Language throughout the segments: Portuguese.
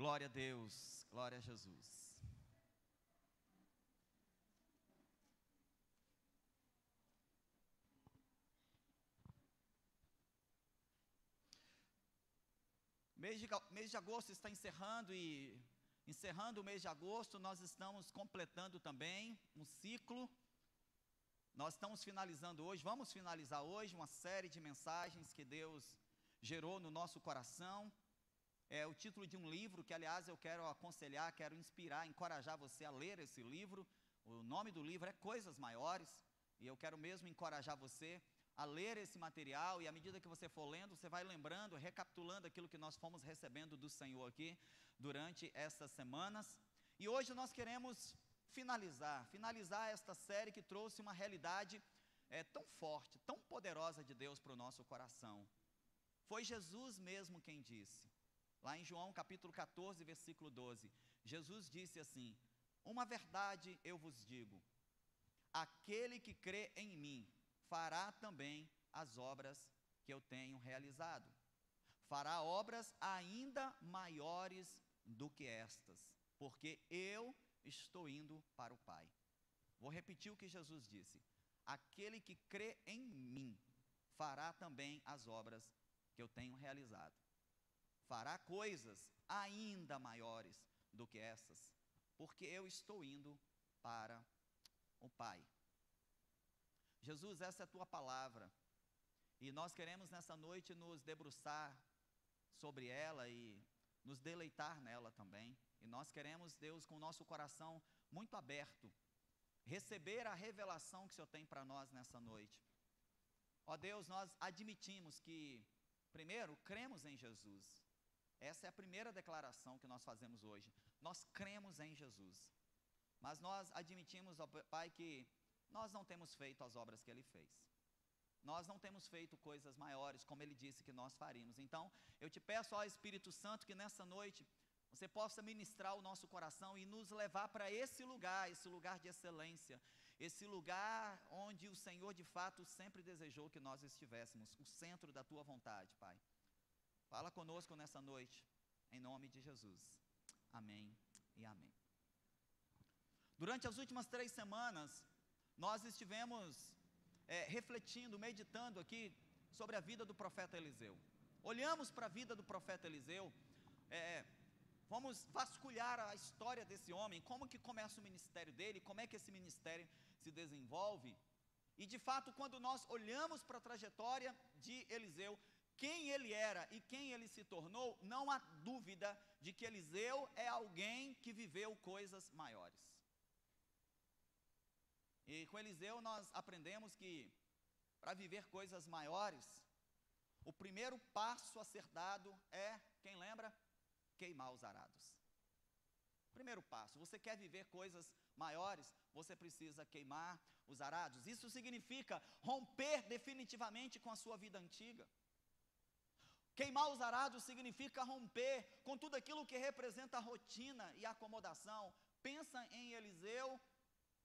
Glória a Deus, glória a Jesus. Mês de agosto está encerrando e encerrando o mês de agosto, nós estamos completando também um ciclo. Nós estamos finalizando hoje, vamos finalizar hoje uma série de mensagens que Deus gerou no nosso coração. É o título de um livro que, aliás, eu quero aconselhar, quero inspirar, encorajar você a ler esse livro. O nome do livro é Coisas Maiores, e eu quero mesmo encorajar você a ler esse material, e à medida que você for lendo, você vai lembrando, recapitulando aquilo que nós fomos recebendo do Senhor aqui durante essas semanas. E hoje nós queremos finalizar esta série que trouxe uma realidade tão forte, tão poderosa de Deus para o nosso coração. Foi Jesus mesmo quem disse. Lá em João capítulo 14, versículo 12, Jesus disse assim: uma verdade eu vos digo, aquele que crê em mim fará também as obras que eu tenho realizado. Fará obras ainda maiores do que estas, porque eu estou indo para o Pai. Vou repetir o que Jesus disse: aquele que crê em mim fará também as obras que eu tenho realizado. Fará coisas ainda maiores do que essas, porque eu estou indo para o Pai. Jesus, essa é a tua palavra, e nós queremos nessa noite nos debruçar sobre ela e nos deleitar nela também. E nós queremos, Deus, com o nosso coração muito aberto, receber a revelação que o Senhor tem para nós nessa noite. Ó Deus, nós admitimos que, primeiro, cremos em Jesus. Essa é a primeira declaração que nós fazemos hoje. Nós cremos em Jesus. Mas nós admitimos, ó Pai, que nós não temos feito as obras que Ele fez. Nós não temos feito coisas maiores, como Ele disse que nós faríamos. Então, eu te peço, ó Espírito Santo, que nessa noite você possa ministrar o nosso coração e nos levar para esse lugar de excelência, esse lugar onde o Senhor de fato sempre desejou que nós estivéssemos, o centro da tua vontade, Pai. Fala conosco nessa noite, em nome de Jesus. Amém e amém. Durante as últimas 3 semanas, nós estivemos refletindo, meditando aqui sobre a vida do profeta Eliseu. Olhamos para a vida do profeta Eliseu, vamos vasculhar a história desse homem, como que começa o ministério dele, como é que esse ministério se desenvolve. E de fato, quando nós olhamos para a trajetória de Eliseu, quem ele era e quem ele se tornou, não há dúvida de que Eliseu é alguém que viveu coisas maiores. E com Eliseu nós aprendemos que, para viver coisas maiores, o primeiro passo a ser dado é, quem lembra? Queimar os arados. Primeiro passo, você quer viver coisas maiores, você precisa queimar os arados. Isso significa romper definitivamente com a sua vida antiga. Queimar os arados significa romper com tudo aquilo que representa a rotina e a acomodação. Pensa em Eliseu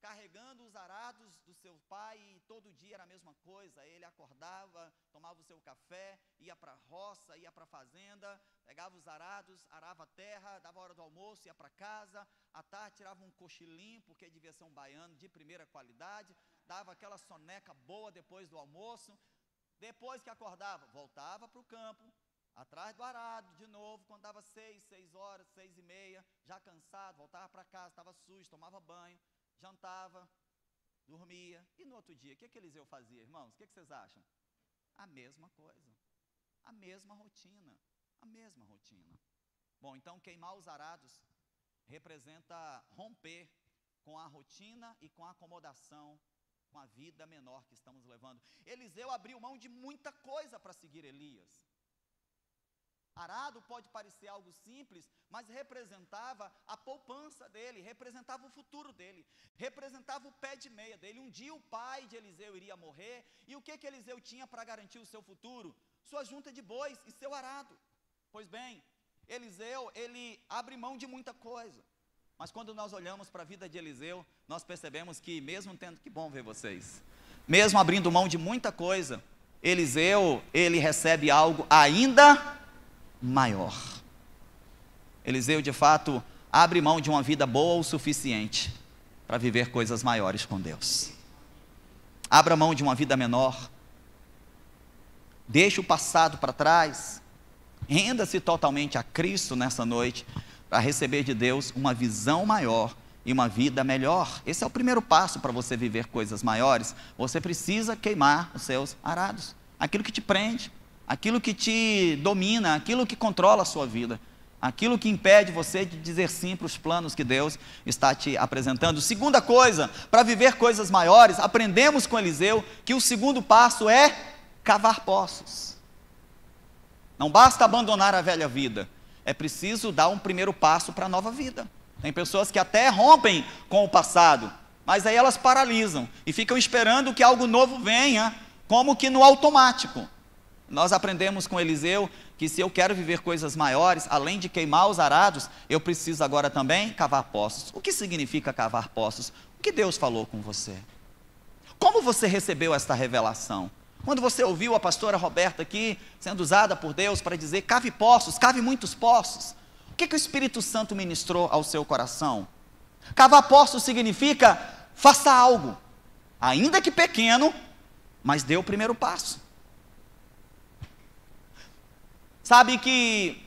carregando os arados do seu pai, e todo dia era a mesma coisa. Ele acordava, tomava o seu café, ia para a roça, ia para a fazenda, pegava os arados, arava a terra, dava a hora do almoço, ia para casa, à tarde tirava um cochilinho, porque devia ser um baiano de primeira qualidade, dava aquela soneca boa depois do almoço. Depois que acordava, voltava para o campo, atrás do arado, de novo, quando dava 6 horas, 6:30, já cansado, voltava para casa, estava sujo, tomava banho, jantava, dormia. E no outro dia, o que Eliseu fazia, irmãos? O que vocês acham? A mesma coisa, a mesma rotina, a mesma rotina. Bom, então queimar os arados representa romper com a rotina e com a acomodação, com a vida menor que estamos levando. Eliseu abriu mão de muita coisa para seguir Elias. Arado pode parecer algo simples, mas representava a poupança dele, representava o futuro dele, representava o pé de meia dele. Um dia o pai de Eliseu iria morrer, e o que Eliseu tinha para garantir o seu futuro? Sua junta de bois e seu arado. Pois bem, Eliseu, ele abre mão de muita coisa, mas quando nós olhamos para a vida de Eliseu, nós percebemos que mesmo tendo, que bom ver vocês, mesmo abrindo mão de muita coisa, Eliseu, ele recebe algo ainda maior. Eliseu, de fato, abre mão de uma vida boa o suficiente para viver coisas maiores com Deus. Abra mão de uma vida menor. Deixe o passado para trás. Renda-se totalmente a Cristo nessa noite, para receber de Deus uma visão maior e uma vida melhor. Esse é o primeiro passo para você viver coisas maiores. Você precisa queimar os seus arados. Aquilo que te prende, aquilo que te domina, aquilo que controla a sua vida. Aquilo que impede você de dizer sim para os planos que Deus está te apresentando. Segunda coisa, para viver coisas maiores, aprendemos com Eliseu que o segundo passo é cavar poços. Não basta abandonar a velha vida, é preciso dar um primeiro passo para a nova vida. Tem pessoas que até rompem com o passado, mas aí elas paralisam e ficam esperando que algo novo venha, como que no automático. Nós aprendemos com Eliseu que se eu quero viver coisas maiores, além de queimar os arados, eu preciso agora também cavar poços. O que significa cavar poços? O que Deus falou com você? Como você recebeu esta revelação? Quando você ouviu a pastora Roberta aqui, sendo usada por Deus para dizer, cave poços, cave muitos poços. O que o Espírito Santo ministrou ao seu coração? Cavar poços significa, faça algo, ainda que pequeno, mas dê o primeiro passo. Sabe que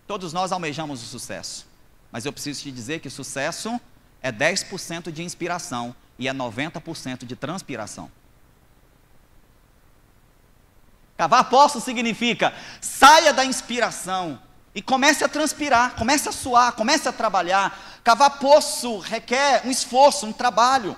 todos nós almejamos o sucesso, mas eu preciso te dizer que sucesso é 10% de inspiração e é 90% de transpiração. Cavar poços significa, saia da inspiração e comece a transpirar, comece a suar, comece a trabalhar. Cavar poço requer um esforço, um trabalho.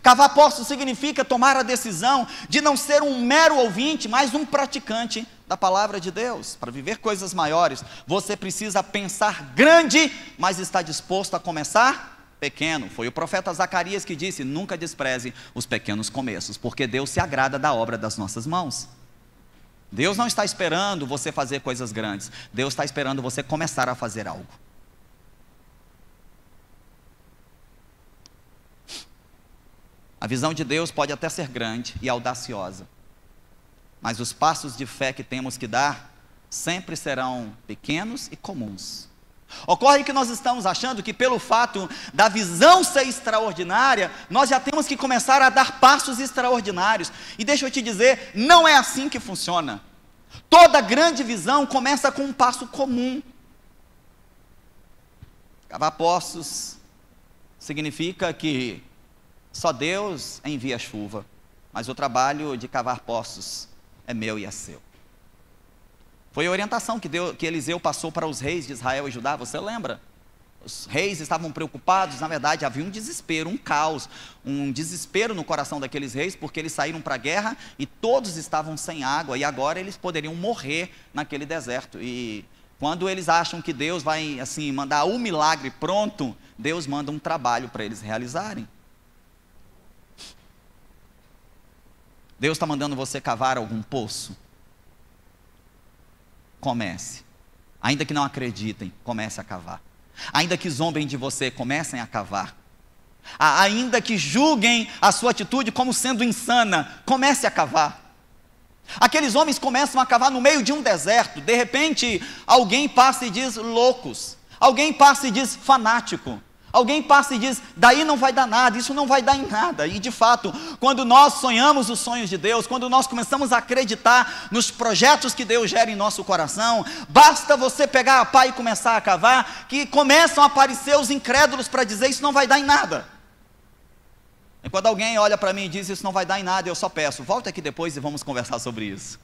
Cavar poço significa tomar a decisão de não ser um mero ouvinte, mas um praticante da palavra de Deus. Para viver coisas maiores, você precisa pensar grande, mas está disposto a começar pequeno. Foi o profeta Zacarias que disse, nunca despreze os pequenos começos, porque Deus se agrada da obra das nossas mãos. Deus não está esperando você fazer coisas grandes, Deus está esperando você começar a fazer algo. A visão de Deus pode até ser grande e audaciosa, mas os passos de fé que temos que dar sempre serão pequenos e comuns. Ocorre que nós estamos achando que pelo fato da visão ser extraordinária, nós já temos que começar a dar passos extraordinários. E deixa eu te dizer, não é assim que funciona. Toda grande visão começa com um passo comum. Cavar poços significa que só Deus envia chuva, mas o trabalho de cavar poços é meu e é seu. Foi a orientação que Eliseu passou para os reis de Israel e Judá, você lembra? Os reis estavam preocupados, na verdade havia um desespero, um caos, um desespero no coração daqueles reis, porque eles saíram para a guerra e todos estavam sem água, e agora eles poderiam morrer naquele deserto. E quando eles acham que Deus vai assim mandar um milagre pronto, Deus manda um trabalho para eles realizarem. Deus está mandando você cavar algum poço? Comece. Ainda que não acreditem, comece a cavar. Ainda que zombem de você, comecem a cavar. Ainda que julguem a sua atitude como sendo insana, comece a cavar. Aqueles homens começam a cavar no meio de um deserto. De repente, alguém passa e diz loucos. Alguém passa e diz fanático. Alguém passa e diz, daí não vai dar nada, isso não vai dar em nada. E de fato, quando nós sonhamos os sonhos de Deus, quando nós começamos a acreditar nos projetos que Deus gera em nosso coração, basta você pegar a pá e começar a cavar, que começam a aparecer os incrédulos para dizer, isso não vai dar em nada. E quando alguém olha para mim e diz, isso não vai dar em nada, eu só peço, volta aqui depois e vamos conversar sobre isso.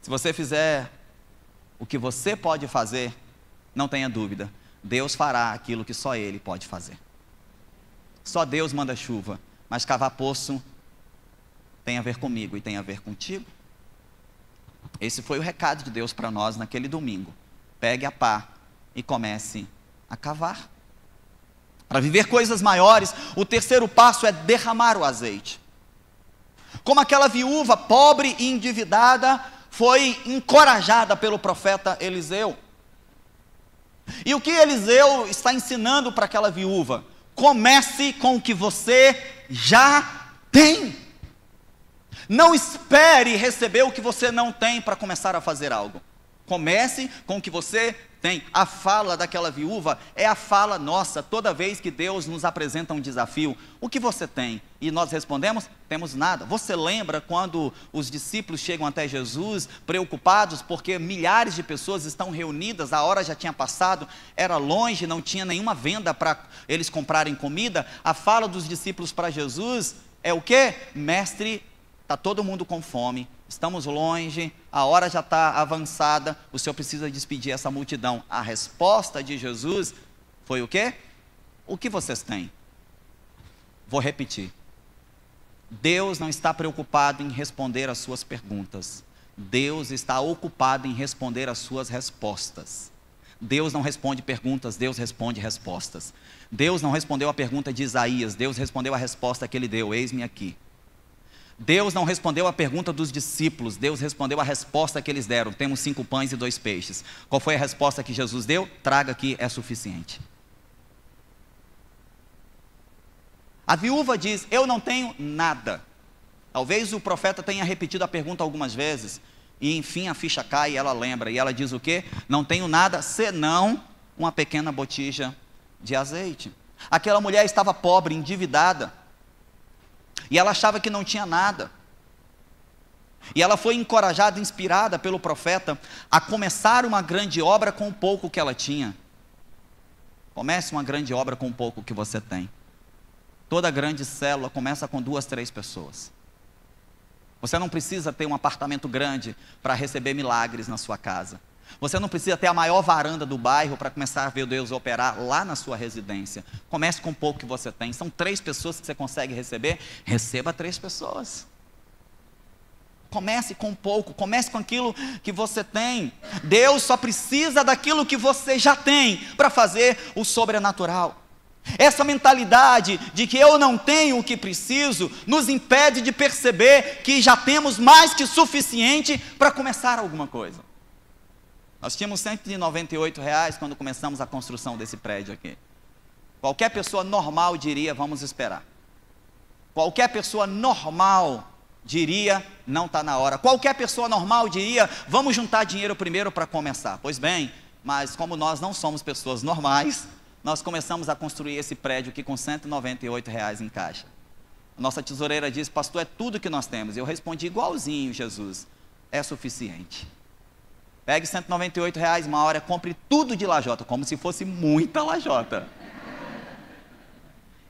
Se você fizer o que você pode fazer, não tenha dúvida, Deus fará aquilo que só Ele pode fazer. Só Deus manda chuva, mas cavar poço tem a ver comigo e tem a ver contigo. Esse foi o recado de Deus para nós naquele domingo. Pegue a pá e comece a cavar. Para viver coisas maiores, o terceiro passo é derramar o azeite. Como aquela viúva pobre e endividada foi encorajada pelo profeta Eliseu. E o que Eliseu está ensinando para aquela viúva? Comece com o que você já tem. Não espere receber o que você não tem para começar a fazer algo. Comece com o que você tem. A fala daquela viúva é a fala nossa, toda vez que Deus nos apresenta um desafio. O que você tem? E nós respondemos, temos nada. Você lembra quando os discípulos chegam até Jesus, preocupados, porque milhares de pessoas estão reunidas, a hora já tinha passado, era longe, não tinha nenhuma venda para eles comprarem comida. A fala dos discípulos para Jesus é o quê? Mestre, está todo mundo com fome, estamos longe, a hora já está avançada, o Senhor precisa despedir essa multidão. A resposta de Jesus foi o quê? O que vocês têm? Vou repetir. Deus não está preocupado em responder as suas perguntas. Deus está ocupado em responder as suas respostas. Deus não responde perguntas, Deus responde respostas. Deus não respondeu a pergunta de Isaías, Deus respondeu a resposta que ele deu, eis-me aqui. Deus não respondeu a pergunta dos discípulos, Deus respondeu a resposta que eles deram, temos 5 pães e 2 peixes. Qual foi a resposta que Jesus deu? Traga aqui, é suficiente. A viúva diz, eu não tenho nada. Talvez o profeta tenha repetido a pergunta algumas vezes, e enfim a ficha cai e ela lembra, e ela diz o quê? Não tenho nada, senão uma pequena botija de azeite. Aquela mulher estava pobre, endividada, e ela achava que não tinha nada. E ela foi encorajada, inspirada pelo profeta a começar uma grande obra com o pouco que ela tinha. Comece uma grande obra com o pouco que você tem. Toda grande célula começa com 2, 3 pessoas. Você não precisa ter um apartamento grande para receber milagres na sua casa. Você não precisa ter a maior varanda do bairro para começar a ver Deus operar lá na sua residência. Comece com o pouco que você tem. São 3 pessoas que você consegue receber. Receba 3 pessoas. Comece com pouco, comece com aquilo que você tem. Deus só precisa daquilo que você já tem para fazer o sobrenatural. Essa mentalidade de que eu não tenho o que preciso, nos impede de perceber que já temos mais que suficiente para começar alguma coisa. Nós tínhamos R$198 quando começamos a construção desse prédio aqui. Qualquer pessoa normal diria, vamos esperar. Qualquer pessoa normal diria, não está na hora. Qualquer pessoa normal diria, vamos juntar dinheiro primeiro para começar. Pois bem, mas como nós não somos pessoas normais, nós começamos a construir esse prédio aqui com R$198 em caixa. A nossa tesoureira disse, pastor, é tudo que nós temos. Eu respondi igualzinho, Jesus, é suficiente. Pegue R$198 uma hora, compre tudo de lajota, como se fosse muita lajota.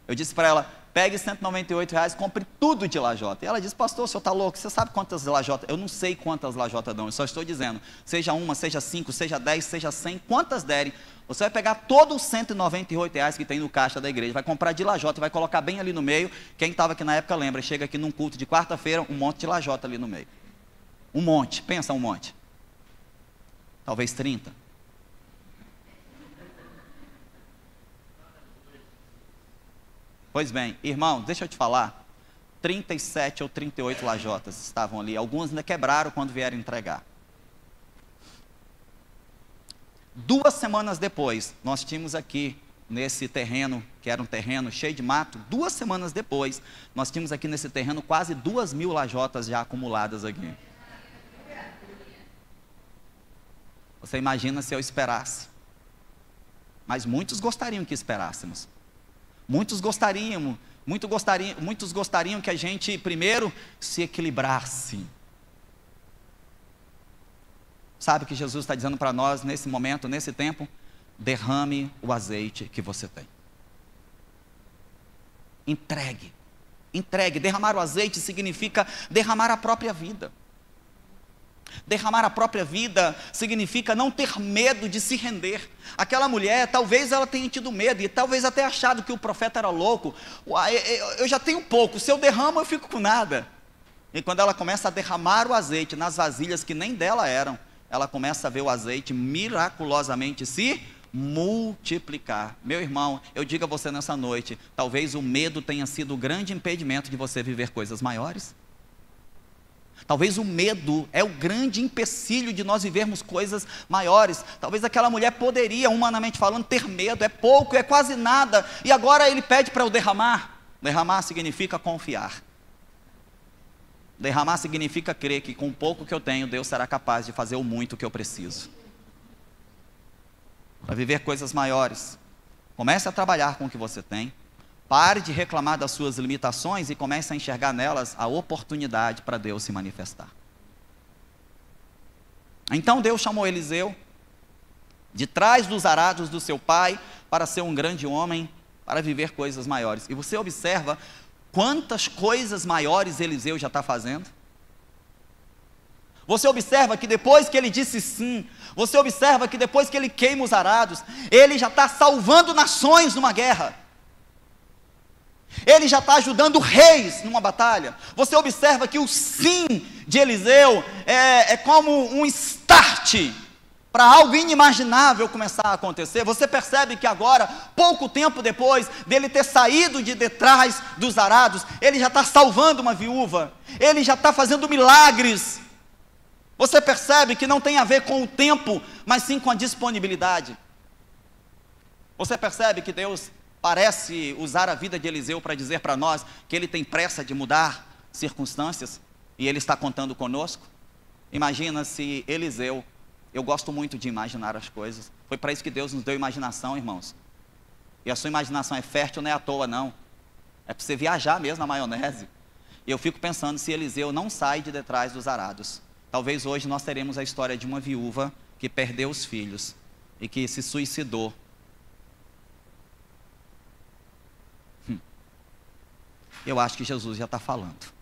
Eu disse para ela, pegue R$198, compre tudo de lajota. E ela disse, pastor, o senhor está louco? Você sabe quantas lajotas? Eu não sei quantas lajotas dão, eu só estou dizendo, seja 1, seja 5, seja 10, seja 100, quantas derem. Você vai pegar todos os R$198 que tem no caixa da igreja, vai comprar de lajota, vai colocar bem ali no meio. Quem estava aqui na época lembra, chega aqui num culto de quarta-feira, um monte de lajota ali no meio. Um monte, pensa um monte. Talvez 30. Pois bem, irmão, deixa eu te falar, 37 ou 38 lajotas estavam ali, algumas ainda quebraram quando vieram entregar. 2 semanas depois, nós tínhamos aqui, nesse terreno, que era um terreno cheio de mato, 2 semanas depois, nós tínhamos aqui nesse terreno quase 2.000 lajotas já acumuladas aqui. Você imagina se eu esperasse. Mas muitos gostariam que esperássemos. Muitos gostariam que a gente primeiro se equilibrasse. Sabe o que Jesus está dizendo para nós nesse momento, nesse tempo? Derrame o azeite que você tem. Entregue. Entregue. Derramar o azeite significa derramar a própria vida. Derramar a própria vida significa não ter medo de se render. Aquela mulher, talvez ela tenha tido medo e talvez até achado que o profeta era louco. Eu já tenho pouco, se eu derramo eu fico com nada. E quando ela começa a derramar o azeite nas vasilhas que nem dela eram, ela começa a ver o azeite miraculosamente se multiplicar. Meu irmão, eu digo a você nessa noite, talvez o medo tenha sido o grande impedimento de você viver coisas maiores. Talvez o medo é o grande empecilho de nós vivermos coisas maiores. Talvez aquela mulher poderia, humanamente falando, ter medo, é pouco, é quase nada, e agora ele pede para eu derramar. Derramar significa confiar. Derramar significa crer que com o pouco que eu tenho, Deus será capaz de fazer o muito que eu preciso. Para viver coisas maiores, comece a trabalhar com o que você tem. Pare de reclamar das suas limitações e comece a enxergar nelas a oportunidade para Deus se manifestar. Então Deus chamou Eliseu de trás dos arados do seu pai para ser um grande homem, para viver coisas maiores. E você observa quantas coisas maiores Eliseu já está fazendo. Você observa que depois que ele disse sim, você observa que depois que ele queima os arados, ele já está salvando nações numa guerra. Ele já está ajudando reis numa batalha. Você observa que o sim de Eliseu é como um start para algo inimaginável começar a acontecer. Você percebe que agora, pouco tempo depois dele ter saído de detrás dos arados, ele já está salvando uma viúva, ele já está fazendo milagres. Você percebe que não tem a ver com o tempo, mas sim com a disponibilidade. Você percebe que Deus parece usar a vida de Eliseu para dizer para nós que ele tem pressa de mudar circunstâncias e ele está contando conosco. Imagina se Eliseu, eu gosto muito de imaginar as coisas, foi para isso que Deus nos deu imaginação, irmãos. E a sua imaginação é fértil, não é à toa não, é para você viajar mesmo na maionese. E eu fico pensando, se Eliseu não sai de detrás dos arados, talvez hoje nós teremos a história de uma viúva que perdeu os filhos e que se suicidou. Eu acho que Jesus já está falando.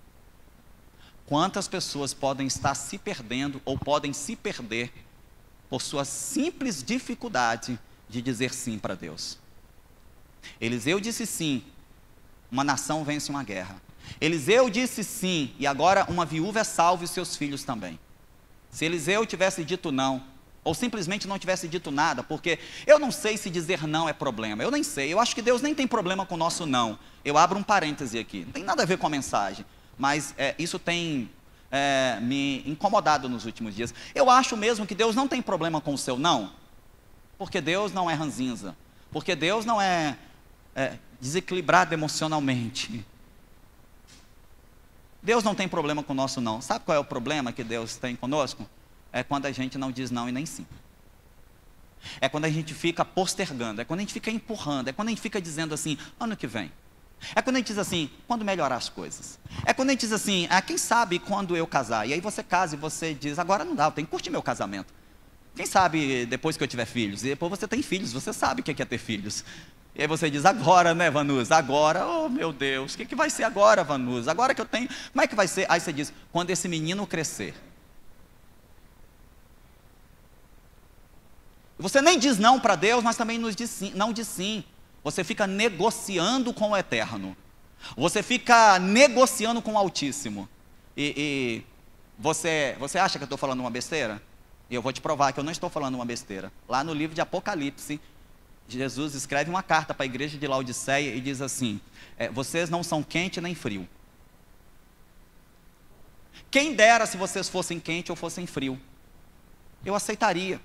Quantas pessoas podem estar se perdendo ou podem se perder por sua simples dificuldade de dizer sim para Deus? Eliseu disse sim, uma nação vence uma guerra. Eliseu disse sim, e agora uma viúva é salva e seus filhos também. Se Eliseu tivesse dito não, ou simplesmente não tivesse dito nada, porque eu não sei se dizer não é problema, eu nem sei, eu acho que Deus nem tem problema com o nosso não. Eu abro um parêntese aqui, não tem nada a ver com a mensagem, mas isso tem me incomodado nos últimos dias. Eu acho mesmo que Deus não tem problema com o seu não, porque Deus não é ranzinza, porque Deus não é desequilibrado emocionalmente. Deus não tem problema com o nosso não. Sabe qual é o problema que Deus tem conosco? É quando a gente não diz não e nem sim. É quando a gente fica postergando, é quando a gente fica empurrando, é quando a gente fica dizendo assim, ano que vem. É quando a gente diz assim, quando melhorar as coisas. É quando a gente diz assim, quem sabe quando eu casar. E aí você casa e você diz, agora não dá, eu tenho que curtir meu casamento. Quem sabe depois que eu tiver filhos. E depois você tem filhos, você sabe o que é ter filhos. E aí você diz, agora, né, Vanusa, agora, oh meu Deus, o que vai ser agora, Vanusa? Agora que eu tenho, como é que vai ser? Aí você diz, quando esse menino crescer. Você nem diz não para Deus, mas também não diz sim. Você fica negociando com o Eterno. Você fica negociando com o Altíssimo. E você acha que eu estou falando uma besteira? E eu vou te provar que eu não estou falando uma besteira. Lá no livro de Apocalipse, Jesus escreve uma carta para a igreja de Laodiceia e diz assim, vocês não são quente nem frio. Quem dera se vocês fossem quente ou fossem frio. Eu aceitaria.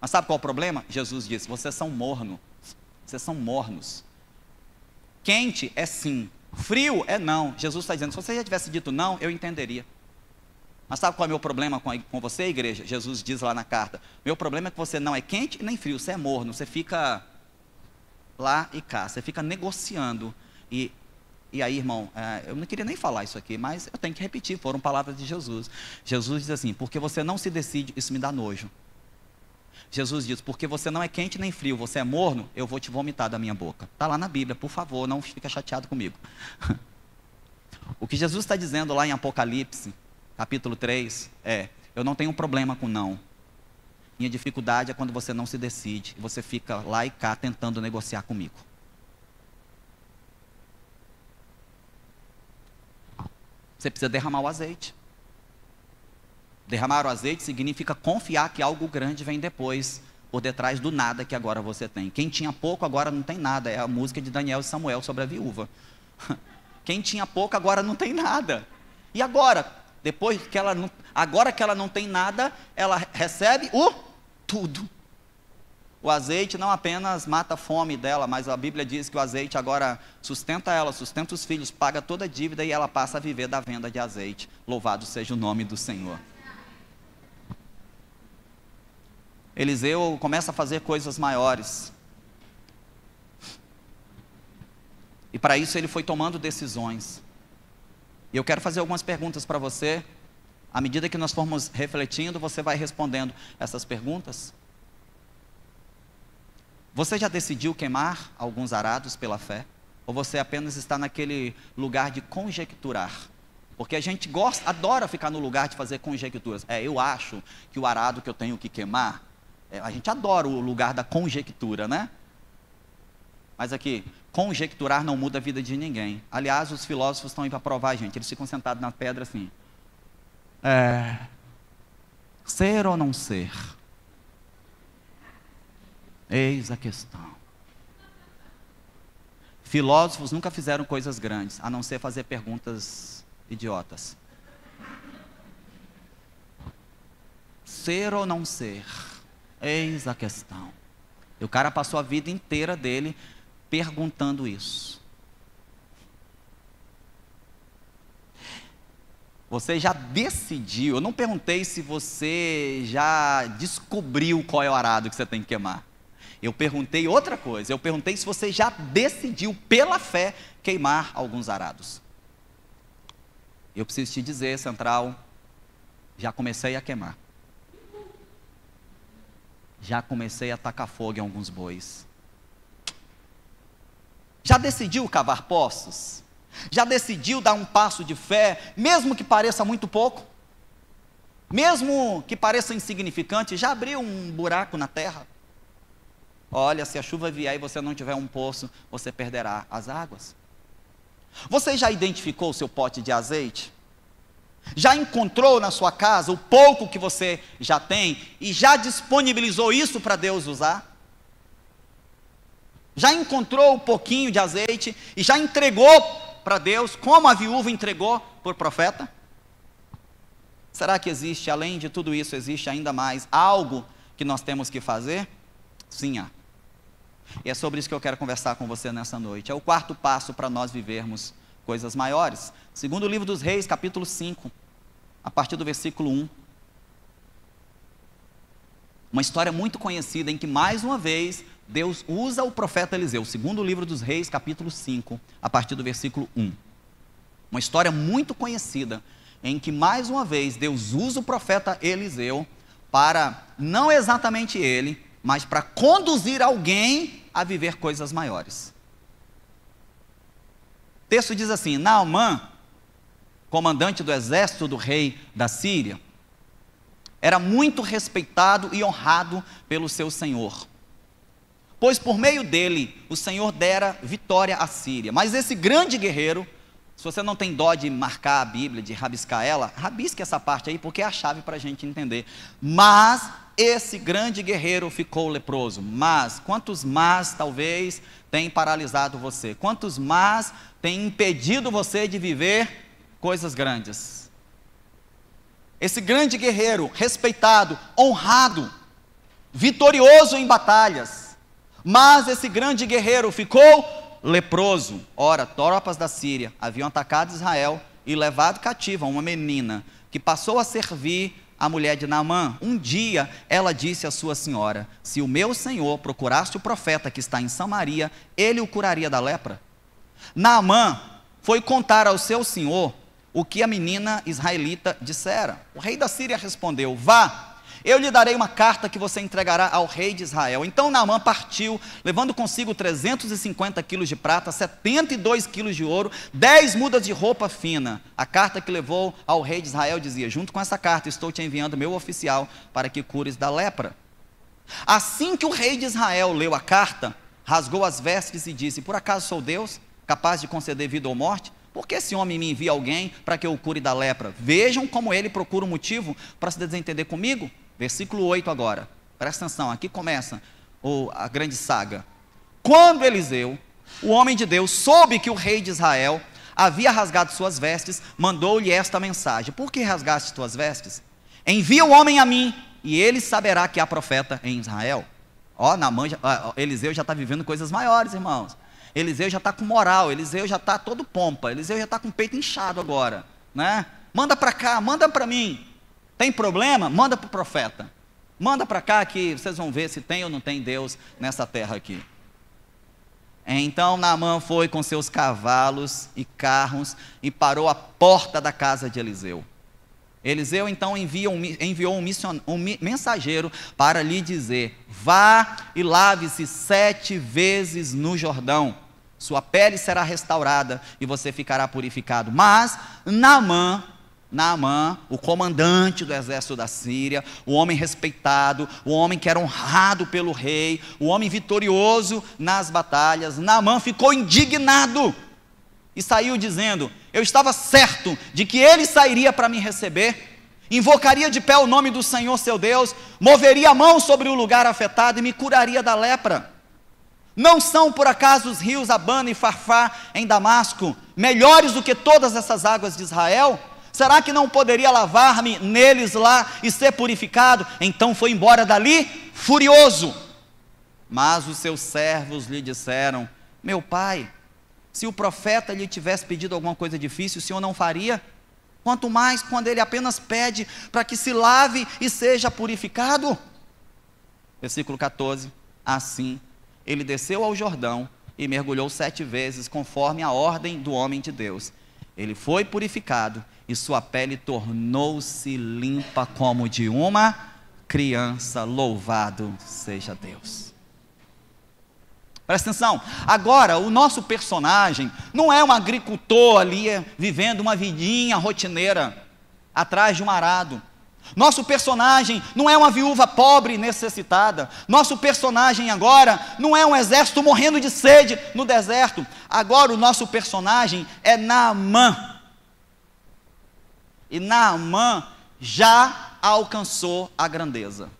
Mas sabe qual é o problema? Jesus disse, vocês são mornos. Vocês são mornos. Quente é sim, frio é não. Jesus está dizendo, se você já tivesse dito não, eu entenderia. Mas sabe qual é o meu problema com você, igreja? Jesus diz lá na carta, meu problema é que você não é quente nem frio, você é morno, você fica lá e cá, você fica negociando. E aí, irmão, eu não queria nem falar isso aqui, mas eu tenho que repetir, foram palavras de Jesus. Jesus diz assim, porque você não se decide, isso me dá nojo. Jesus diz, porque você não é quente nem frio, você é morno, eu vou te vomitar da minha boca. Está lá na Bíblia, por favor, não fica chateado comigo. O que Jesus está dizendo lá em Apocalipse, capítulo 3, eu não tenho problema com não. Minha dificuldade é quando você não se decide, e você fica lá e cá tentando negociar comigo. Você precisa derramar o azeite. Derramar o azeite significa confiar que algo grande vem depois, por detrás do nada que agora você tem. Quem tinha pouco agora não tem nada, é a música de Daniel e Samuel sobre a viúva. Quem tinha pouco agora não tem nada. E agora, agora que ela não tem nada, ela recebe o tudo. O azeite não apenas mata a fome dela, mas a Bíblia diz que o azeite agora sustenta ela, sustenta os filhos, paga toda a dívida e ela passa a viver da venda de azeite. Louvado seja o nome do Senhor. Eliseu começa a fazer coisas maiores. E para isso ele foi tomando decisões. E eu quero fazer algumas perguntas para você. À medida que nós formos refletindo, você vai respondendo essas perguntas. Você já decidiu queimar alguns arados pela fé? Ou você apenas está naquele lugar de conjecturar? Porque a gente adora ficar no lugar de fazer conjecturas. Eu acho que o arado que eu tenho que queimar, a gente adora o lugar da conjectura, né? Mas aqui, conjecturar não muda a vida de ninguém. Aliás, os filósofos estão aí para provar, gente. Eles ficam sentados na pedra assim. Ser ou não ser? Eis a questão. Filósofos nunca fizeram coisas grandes, a não ser fazer perguntas idiotas. Ser ou não ser? Eis a questão. E o cara passou a vida inteira dele perguntando isso. Você já decidiu? Eu não perguntei se você já descobriu qual é o arado que você tem que queimar. Eu perguntei outra coisa. Eu perguntei se você já decidiu, pela fé, queimar alguns arados. Eu preciso te dizer, Central, já comecei a queimar. Já comecei a tacar fogo em alguns bois. Já decidiu cavar poços? Já decidiu dar um passo de fé, mesmo que pareça muito pouco? Mesmo que pareça insignificante, já abriu um buraco na terra? Olha, se a chuva vier e você não tiver um poço, você perderá as águas. Você já identificou o seu pote de azeite? Já encontrou na sua casa o pouco que você já tem e já disponibilizou isso para Deus usar? Já encontrou um pouquinho de azeite e já entregou para Deus, como a viúva entregou por profeta? Será que existe, além de tudo isso, existe ainda mais algo que nós temos que fazer? Sim, há. E é sobre isso que eu quero conversar com você nessa noite. É o quarto passo para nós vivermos coisas maiores. Segundo o livro dos Reis, capítulo 5, a partir do versículo 1. Uma história muito conhecida em que, mais uma vez, Deus usa o profeta Eliseu. Segundo o livro dos Reis, capítulo 5, a partir do versículo 1. Uma história muito conhecida em que, mais uma vez, Deus usa o profeta Eliseu para, não exatamente ele, mas para conduzir alguém a viver coisas maiores. O texto diz assim: Naamã, comandante do exército do rei da Síria, era muito respeitado e honrado pelo seu senhor, pois por meio dele o Senhor dera vitória à Síria. Mas esse grande guerreiro, se você não tem dó de marcar a Bíblia, de rabiscar ela, rabisque essa parte aí, porque é a chave para a gente entender. Mas esse grande guerreiro ficou leproso. Mas, quantos mas talvez tem paralisado você? Quantos mas tem impedido você de viver coisas grandes? Esse grande guerreiro, respeitado, honrado, vitorioso em batalhas, mas esse grande guerreiro ficou leproso. Ora, tropas da Síria haviam atacado Israel e levado cativa uma menina que passou a servir a mulher de Naamã. Um dia ela disse à sua senhora: se o meu senhor procurasse o profeta que está em Samaria, ele o curaria da lepra. Naamã foi contar ao seu senhor o que a menina israelita dissera. O rei da Síria respondeu: vá, eu lhe darei uma carta que você entregará ao rei de Israel. Então Naamã partiu, levando consigo 350 quilos de prata, 72 quilos de ouro, 10 mudas de roupa fina. A carta que levou ao rei de Israel dizia: junto com essa carta estou te enviando meu oficial para que cures da lepra. Assim que o rei de Israel leu a carta, rasgou as vestes e disse: por acaso sou Deus, capaz de conceder vida ou morte? Por que esse homem me envia alguém para que eu o cure da lepra? Vejam como ele procura um motivo para se desentender comigo. Versículo 8 agora, presta atenção, aqui começa a grande saga. Quando Eliseu, o homem de Deus, soube que o rei de Israel havia rasgado suas vestes, mandou-lhe esta mensagem: por que rasgaste tuas vestes? Envia o homem a mim, e ele saberá que há profeta em Israel. Eliseu já está vivendo coisas maiores, irmãos. Eliseu já está com moral, Eliseu já está todo pompa, Eliseu já está com o peito inchado agora, né? Manda para cá, manda para mim. Tem problema? Manda para o profeta. Manda para cá que vocês vão ver se tem ou não tem Deus nessa terra aqui. Então Naamã foi com seus cavalos e carros e parou à porta da casa de Eliseu. Eliseu então enviou um mensageiro para lhe dizer: vá e lave-se 7 vezes no Jordão, sua pele será restaurada e você ficará purificado. Mas Naamã, o comandante do exército da Síria, o homem respeitado, o homem que era honrado pelo rei, o homem vitorioso nas batalhas, Naamã ficou indignado e saiu dizendo: eu estava certo de que ele sairia para me receber, invocaria de pé o nome do Senhor seu Deus, moveria a mão sobre o lugar afetado e me curaria da lepra. Não são por acaso os rios Abana e Farfá em Damasco melhores do que todas essas águas de Israel? Será que não poderia lavar-me neles lá e ser purificado? Então foi embora dali furioso. Mas os seus servos lhe disseram: meu pai, se o profeta lhe tivesse pedido alguma coisa difícil, o senhor não faria? Quanto mais quando ele apenas pede para que se lave e seja purificado. Versículo 14, assim ele desceu ao Jordão e mergulhou 7 vezes, conforme a ordem do homem de Deus. Ele foi purificado e sua pele tornou-se limpa como de uma criança. Louvado seja Deus. Presta atenção, agora o nosso personagem não é um agricultor ali vivendo uma vidinha rotineira atrás de um arado. Nosso personagem não é uma viúva pobre e necessitada. Nosso personagem agora não é um exército morrendo de sede no deserto. Agora o nosso personagem é Naamã. E Naamã já alcançou a grandeza.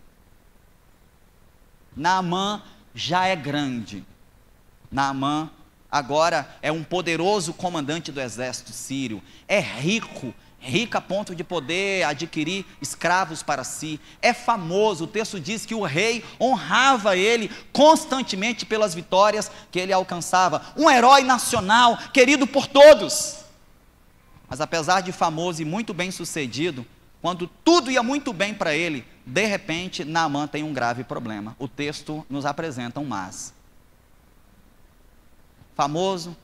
Naamã já é grande. Naamã agora é um poderoso comandante do exército sírio. É rico a ponto de poder adquirir escravos para si. É famoso, o texto diz que o rei honrava ele constantemente pelas vitórias que ele alcançava. Um herói nacional, querido por todos. Mas apesar de famoso e muito bem sucedido, quando tudo ia muito bem para ele, de repente Naamã tem um grave problema. O texto nos apresenta um mas. Famoso,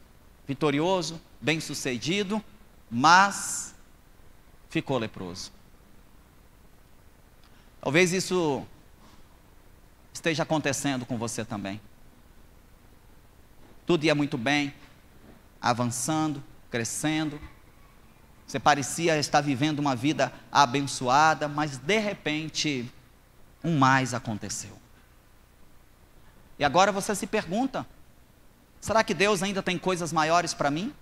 vitorioso, bem sucedido, mas ficou leproso. Talvez isso esteja acontecendo com você também. Tudo ia muito bem, avançando, crescendo. Você parecia estar vivendo uma vida abençoada, mas de repente, um mais aconteceu. E agora você se pergunta: será que Deus ainda tem coisas maiores para mim?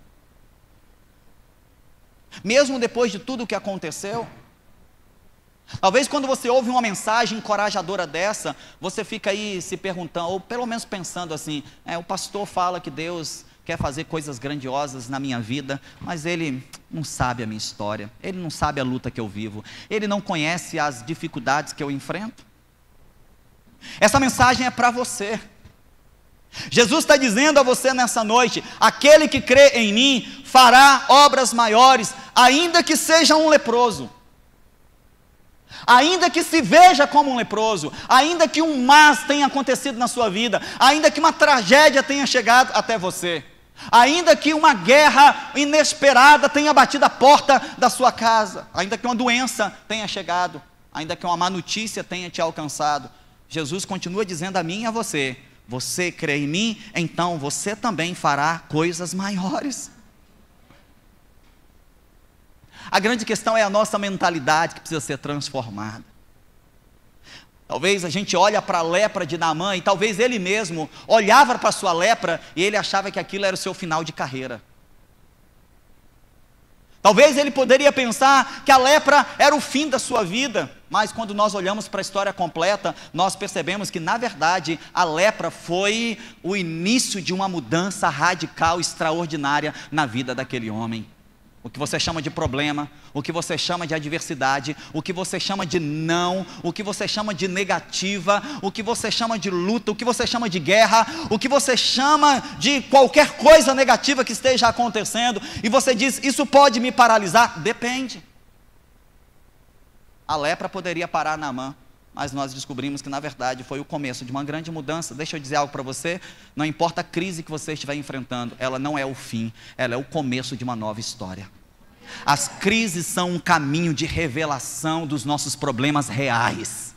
Mesmo depois de tudo o que aconteceu? Talvez quando você ouve uma mensagem encorajadora dessa, você fica aí se perguntando, ou pelo menos pensando assim: o pastor fala que Deus quer fazer coisas grandiosas na minha vida, mas ele não sabe a minha história, ele não sabe a luta que eu vivo, ele não conhece as dificuldades que eu enfrento. Essa mensagem é para você. Jesus está dizendo a você nessa noite: aquele que crê em mim fará obras maiores, ainda que seja um leproso, ainda que se veja como um leproso, ainda que um mas tenha acontecido na sua vida, ainda que uma tragédia tenha chegado até você, ainda que uma guerra inesperada tenha batido a porta da sua casa, ainda que uma doença tenha chegado, ainda que uma má notícia tenha te alcançado, Jesus continua dizendo a mim e a você: você crê em mim, então você também fará coisas maiores. A grande questão é a nossa mentalidade que precisa ser transformada. Talvez a gente olha para a lepra de Naamã e talvez ele mesmo olhava para a sua lepra e ele achava que aquilo era o seu final de carreira. Talvez ele poderia pensar que a lepra era o fim da sua vida, mas quando nós olhamos para a história completa, nós percebemos que na verdade a lepra foi o início de uma mudança radical, extraordinária na vida daquele homem. o que você chama de problema, o que você chama de adversidade, o que você chama de não, o que você chama de negativa, o que você chama de luta, o que você chama de guerra, o que você chama de qualquer coisa negativa que esteja acontecendo, e você diz, isso pode me paralisar? Depende. A lepra poderia parar Naamã, mas nós descobrimos que na verdade foi o começo de uma grande mudança. Deixa eu dizer algo para você, não importa a crise que você estiver enfrentando, ela não é o fim, ela é o começo de uma nova história. As crises são um caminho de revelação dos nossos problemas reais.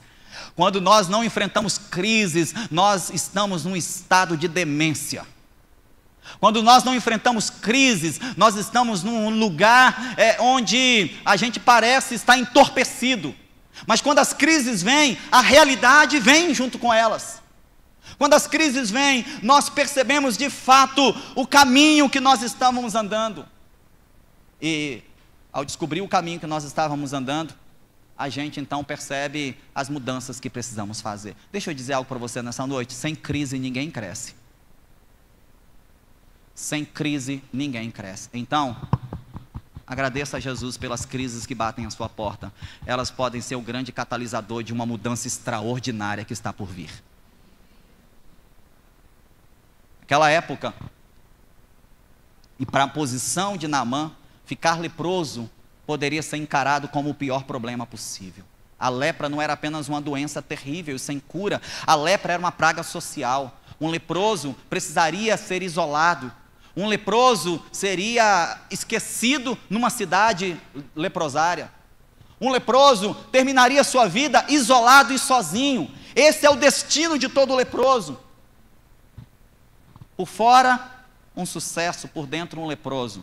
Quando nós não enfrentamos crises, nós estamos num estado de demência. Quando nós não enfrentamos crises, nós estamos num lugar onde a gente parece estar entorpecido. Mas quando as crises vêm, a realidade vem junto com elas. Quando as crises vêm, nós percebemos de fato o caminho que nós estávamos andando. E ao descobrir o caminho que nós estávamos andando, a gente então percebe as mudanças que precisamos fazer. Deixa eu dizer algo para você nessa noite, sem crise ninguém cresce. Sem crise ninguém cresce. Então, agradeça a Jesus pelas crises que batem à sua porta. Elas podem ser o grande catalisador de uma mudança extraordinária que está por vir. Naquela época, e para a posição de Naamã, ficar leproso poderia ser encarado como o pior problema possível. A lepra não era apenas uma doença terrível e sem cura. A lepra era uma praga social. Um leproso precisaria ser isolado. Um leproso seria esquecido numa cidade leprosária. Um leproso terminaria sua vida isolado e sozinho. Esse é o destino de todo leproso. Por fora, um sucesso, por dentro, um leproso.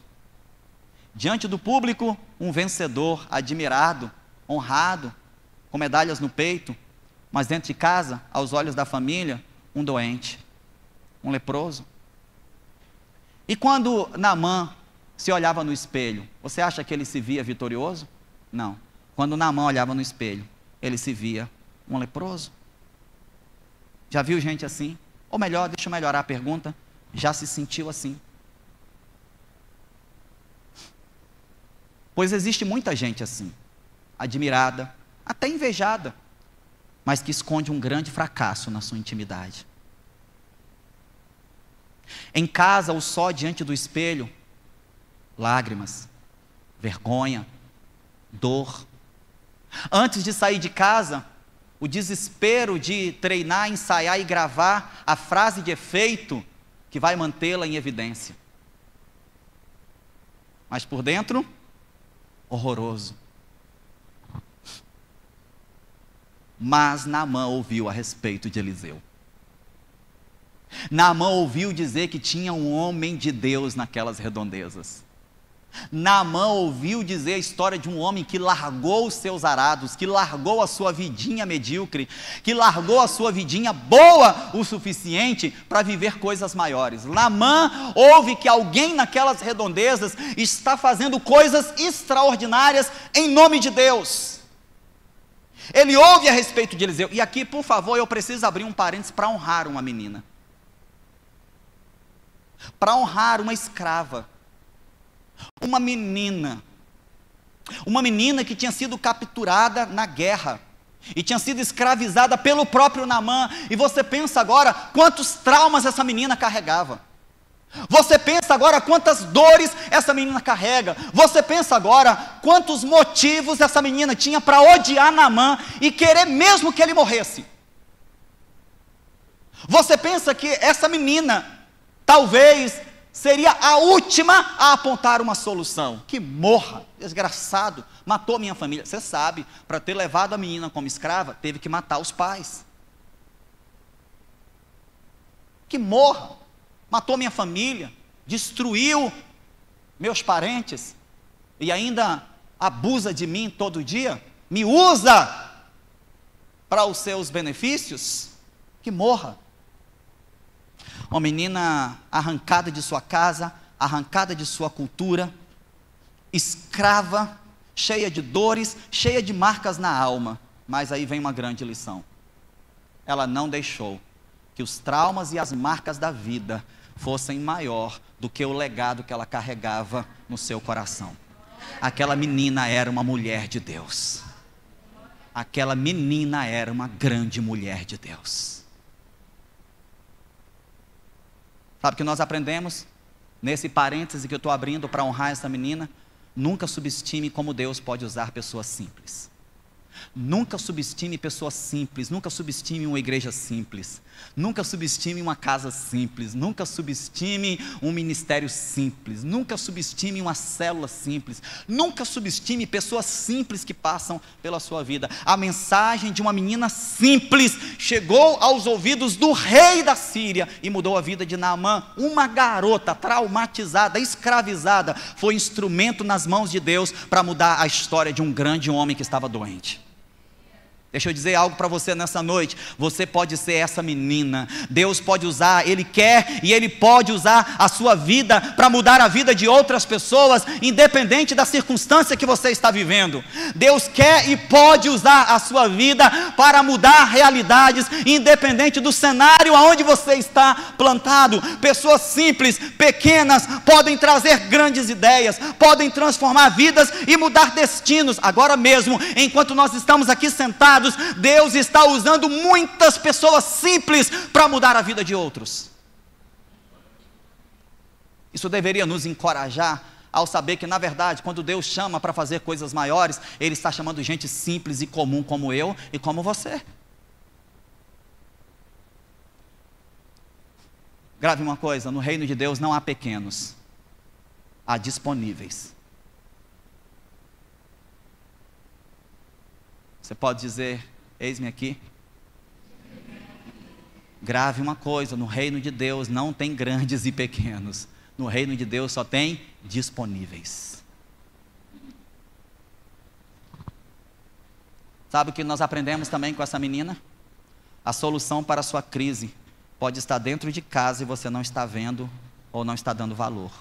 Diante do público, um vencedor, admirado, honrado, com medalhas no peito, mas dentro de casa, aos olhos da família, um doente, um leproso. E quando Naamã se olhava no espelho, você acha que ele se via vitorioso? Não. Quando Naamã olhava no espelho, ele se via um leproso. Já viu gente assim? Ou melhor, deixa eu melhorar a pergunta, já se sentiu assim? Pois existe muita gente assim, admirada, até invejada, mas que esconde um grande fracasso na sua intimidade. Em casa, ou só diante do espelho, lágrimas, vergonha, dor. Antes de sair de casa, o desespero de treinar, ensaiar e gravar a frase de efeito que vai mantê-la em evidência. Mas por dentro, horroroso. Mas Naamã ouviu a respeito de Eliseu. Naamã ouviu dizer que tinha um homem de Deus naquelas redondezas. Naamã ouviu dizer a história de um homem que largou os seus arados, que largou a sua vidinha medíocre, que largou a sua vidinha boa o suficiente para viver coisas maiores. Naamã ouve que alguém naquelas redondezas está fazendo coisas extraordinárias em nome de Deus. Ele ouve a respeito de Eliseu. E aqui, por favor, eu preciso abrir um parênteses para honrar uma menina. Para honrar uma escrava. Uma menina que tinha sido capturada na guerra e tinha sido escravizada pelo próprio Naamã. E você pensa agora quantos traumas essa menina carregava. Você pensa agora quantas dores essa menina carrega. Você pensa agora quantos motivos essa menina tinha para odiar Naamã e querer mesmo que ele morresse. Você pensa que essa menina talvez seria a última a apontar uma solução. Que morra, desgraçado, matou minha família. Você sabe, para ter levado a menina como escrava, teve que matar os pais. Que morra, matou minha família, destruiu meus parentes, e ainda abusa de mim todo dia, me usa para os seus benefícios. Que morra. Uma menina arrancada de sua casa, arrancada de sua cultura, escrava, cheia de dores, cheia de marcas na alma. Mas aí vem uma grande lição. Ela não deixou que os traumas e as marcas da vida fossem maior do que o legado que ela carregava no seu coração. Aquela menina era uma mulher de Deus. Aquela menina era uma grande mulher de Deus. Sabe o que nós aprendemos? Nesse parêntese que eu estou abrindo para honrar essa menina, nunca subestime como Deus pode usar pessoas simples. Nunca subestime pessoas simples, nunca subestime uma igreja simples, nunca subestime uma casa simples, nunca subestime um ministério simples, nunca subestime uma célula simples, nunca subestime pessoas simples que passam pela sua vida. A mensagem de uma menina simples chegou aos ouvidos do rei da Síria e mudou a vida de Naamã. Uma garota traumatizada, escravizada, foi instrumento nas mãos de Deus para mudar a história de um grande homem que estava doente. Deixa eu dizer algo para você nessa noite. Você pode ser essa menina. Deus pode usar, Ele quer e Ele pode usar a sua vida para mudar a vida de outras pessoas, independente da circunstância que você está vivendo. Deus quer e pode usar a sua vida para mudar realidades, independente do cenário aonde você está plantado. Pessoas simples, pequenas, podem trazer grandes ideias, podem transformar vidas e mudar destinos. Agora mesmo, enquanto nós estamos aqui sentados, Deus está usando muitas pessoas simples para mudar a vida de outros. Isso deveria nos encorajar ao saber que, na verdade, quando Deus chama para fazer coisas maiores, Ele está chamando gente simples e comum como eu e como você. Grave uma coisa: no reino de Deus não há pequenos, há disponíveis. Você pode dizer: eis-me aqui. Grave uma coisa: no reino de Deus não tem grandes e pequenos. No reino de Deus só tem disponíveis. Sabe o que nós aprendemos também com essa menina? A solução para a sua crise pode estar dentro de casa e você não está vendo ou não está dando valor.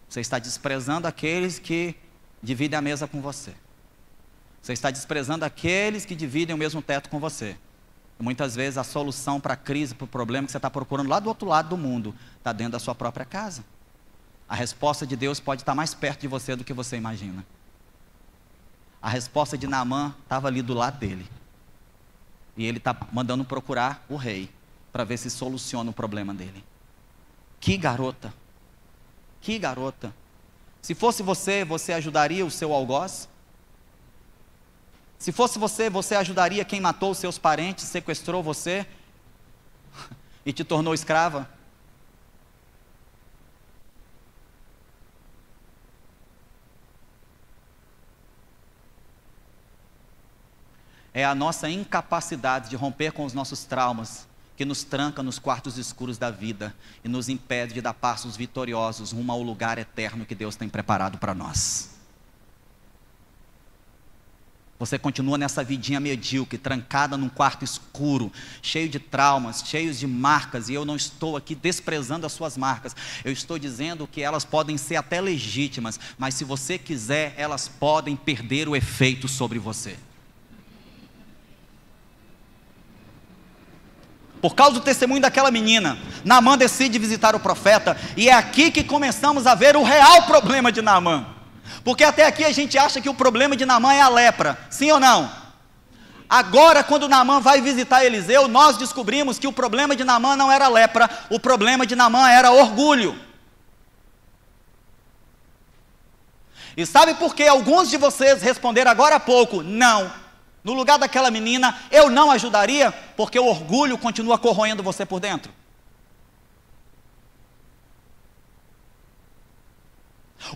Você está desprezando aqueles que dividem a mesa com você. Você está desprezando aqueles que dividem o mesmo teto com você. E muitas vezes a solução para a crise, para o problema que você está procurando lá do outro lado do mundo, está dentro da sua própria casa. A resposta de Deus pode estar mais perto de você do que você imagina. A resposta de Naamã estava ali do lado dele. E ele está mandando procurar o rei, para ver se soluciona o problema dele. Que garota! Que garota! Se fosse você, você ajudaria o seu algoz? Se fosse você, você ajudaria quem matou os seus parentes, sequestrou você e te tornou escrava? É a nossa incapacidade de romper com os nossos traumas que nos tranca nos quartos escuros da vida e nos impede de dar passos vitoriosos rumo ao lugar eterno que Deus tem preparado para nós. Você continua nessa vidinha medíocre, trancada num quarto escuro, cheio de traumas, cheios de marcas, e eu não estou aqui desprezando as suas marcas, eu estou dizendo que elas podem ser até legítimas, mas se você quiser, elas podem perder o efeito sobre você. Por causa do testemunho daquela menina, Naamã decide visitar o profeta, e é aqui que começamos a ver o real problema de Naamã. Porque até aqui a gente acha que o problema de Naamã é a lepra, sim ou não? Agora, quando Naamã vai visitar Eliseu, nós descobrimos que o problema de Naamã não era a lepra, o problema de Naamã era orgulho. E sabe por que alguns de vocês responderam agora há pouco, não, no lugar daquela menina, eu não ajudaria, porque o orgulho continua corroendo você por dentro.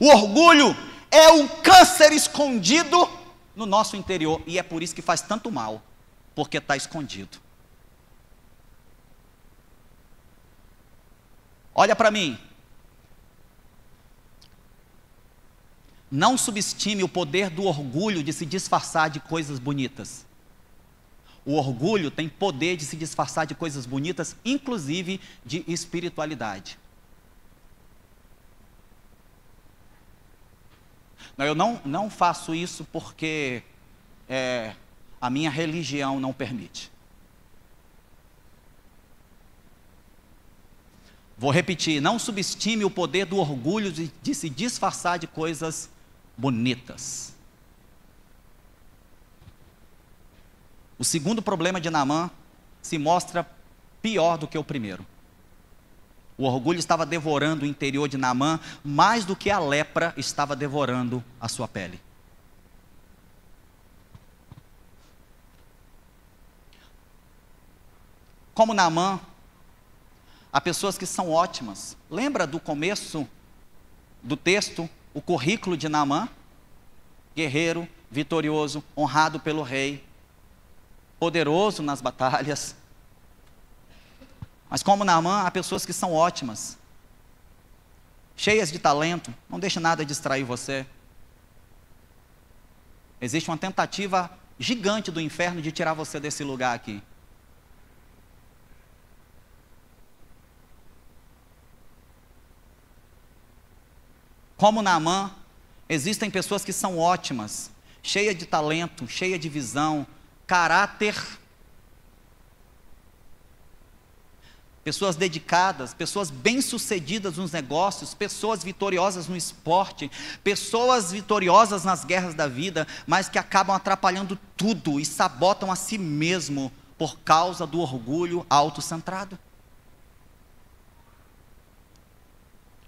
O orgulho é um câncer escondido no nosso interior, e é por isso que faz tanto mal, porque está escondido. Olha para mim, não subestime o poder do orgulho de se disfarçar de coisas bonitas. O orgulho tem poder de se disfarçar de coisas bonitas, inclusive de espiritualidade. Eu não faço isso porque a minha religião não permite. Vou repetir, não subestime o poder do orgulho de se disfarçar de coisas bonitas. O segundo problema de Naamã se mostra pior do que o primeiro. O orgulho estava devorando o interior de Naamã mais do que a lepra estava devorando a sua pele. Como Naamã, há pessoas que são ótimas. Lembra do começo do texto, o currículo de Naamã? Guerreiro, vitorioso, honrado pelo rei, poderoso nas batalhas. Mas como Naamã, há pessoas que são ótimas, cheias de talento, não deixe nada distrair você. Existe uma tentativa gigante do inferno de tirar você desse lugar aqui. Como Naamã, existem pessoas que são ótimas, cheias de talento, cheias de visão, caráter. Pessoas dedicadas, pessoas bem-sucedidas nos negócios, pessoas vitoriosas no esporte, pessoas vitoriosas nas guerras da vida, mas que acabam atrapalhando tudo e sabotam a si mesmo por causa do orgulho autocentrado.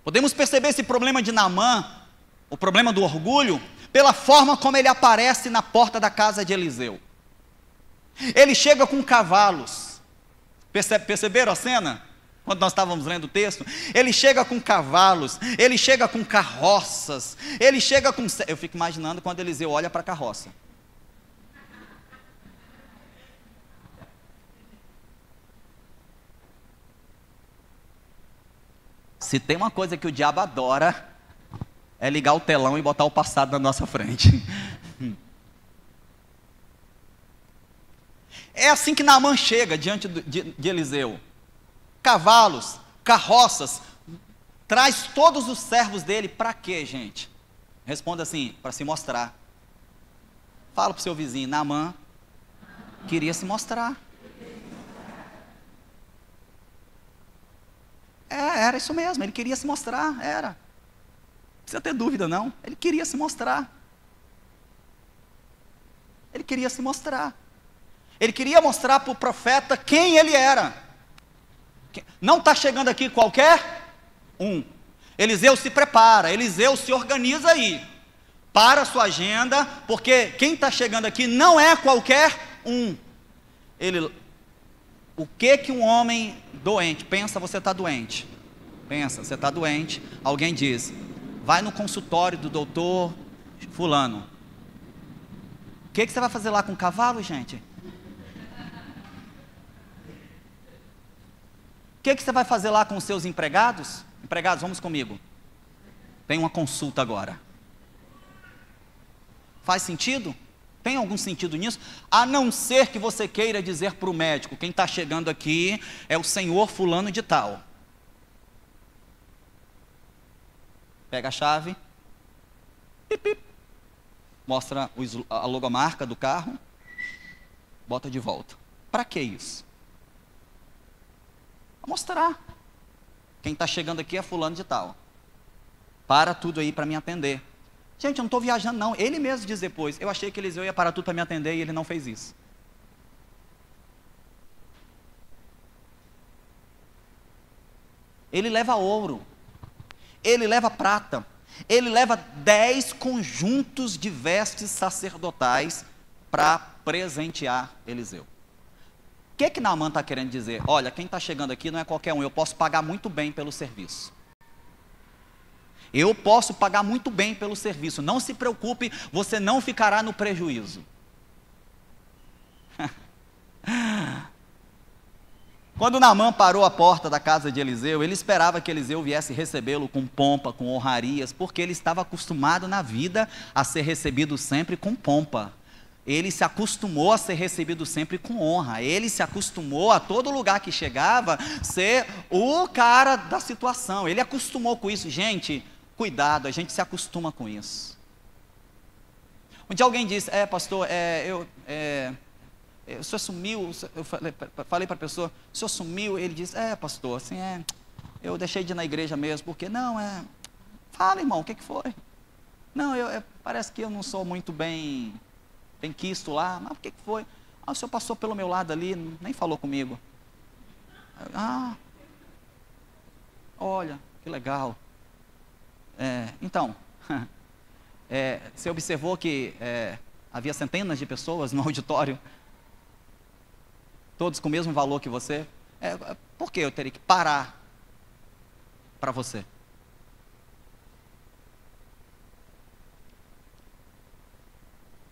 Podemos perceber esse problema de Naamã, o problema do orgulho, pela forma como ele aparece na porta da casa de Eliseu. Ele chega com cavalos. Perceberam a cena? Quando nós estávamos lendo o texto, ele chega com cavalos, ele chega com carroças, ele chega com... Eu fico imaginando quando Eliseu olha para a carroça. Se tem uma coisa que o diabo adora, é ligar o telão e botar o passado na nossa frente. É assim que Naamã chega diante de Eliseu. Cavalos, carroças, traz todos os servos dele, para quê, gente? Responda assim, para se mostrar. Fala para o seu vizinho, Naamã queria se mostrar. Era isso mesmo, ele queria se mostrar, era. Não precisa ter dúvida não, ele queria se mostrar. Ele queria se mostrar. Ele queria mostrar para o profeta quem ele era. Não está chegando aqui qualquer um. Eliseu se prepara, Eliseu se organiza aí. Para a sua agenda, porque quem está chegando aqui não é qualquer um. O que um homem doente, pensa, você está doente. Pensa, você está doente. Alguém diz, vai no consultório do doutor fulano. O que você vai fazer lá com o cavalo, gente? O que você vai fazer lá com os seus empregados? Empregados, vamos comigo. Tem uma consulta agora. Faz sentido? Tem algum sentido nisso? A não ser que você queira dizer para o médico, quem está chegando aqui é o senhor fulano de tal. Pega a chave, pip, pip, mostra a logomarca do carro, bota de volta. Para que isso? Para mostrar. Quem está chegando aqui é fulano de tal. Para tudo aí para me atender. Gente, eu não estou viajando não. Ele mesmo diz depois, eu achei que Eliseu ia parar tudo para me atender e ele não fez isso. Ele leva ouro. Ele leva prata. Ele leva 10 conjuntos de vestes sacerdotais para presentear Eliseu. O que Naamã está querendo dizer? Olha, quem está chegando aqui não é qualquer um, eu posso pagar muito bem pelo serviço. Eu posso pagar muito bem pelo serviço, não se preocupe, você não ficará no prejuízo. Quando Naamã parou à porta da casa de Eliseu, ele esperava que Eliseu viesse recebê-lo com pompa, com honrarias, porque ele estava acostumado na vida a ser recebido sempre com pompa. Ele se acostumou a ser recebido sempre com honra. Ele se acostumou a todo lugar que chegava ser o cara da situação. Ele acostumou com isso. Gente, cuidado, a gente se acostuma com isso. Um dia alguém disse, pastor, o senhor sumiu. Eu falei para a pessoa, o senhor sumiu. Ele disse, pastor, assim, eu deixei de ir na igreja mesmo, porque, não, fala, irmão, o que foi? Não, parece que eu não sou muito bem quisto lá, mas o que foi? O senhor passou pelo meu lado ali, nem falou comigo. Olha, que legal. Então, você observou que havia centenas de pessoas no auditório, todos com o mesmo valor que você? Por que eu teria que parar para você?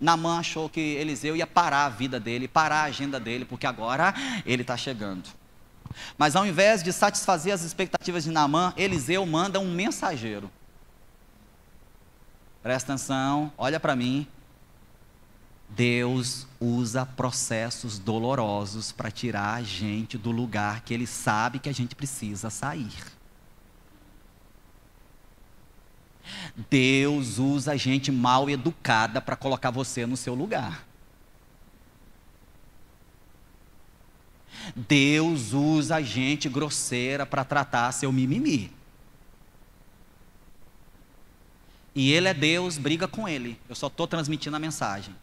Naamã achou que Eliseu ia parar a vida dele, parar a agenda dele, porque agora ele está chegando. Mas ao invés de satisfazer as expectativas de Naamã, Eliseu manda um mensageiro. Presta atenção, olha para mim. Deus usa processos dolorosos para tirar a gente do lugar que Ele sabe que a gente precisa sair. Deus usa gente mal educada para colocar você no seu lugar. Deus usa gente grosseira para tratar seu mimimi. E Ele é Deus, briga com Ele. Eu só estou transmitindo a mensagem.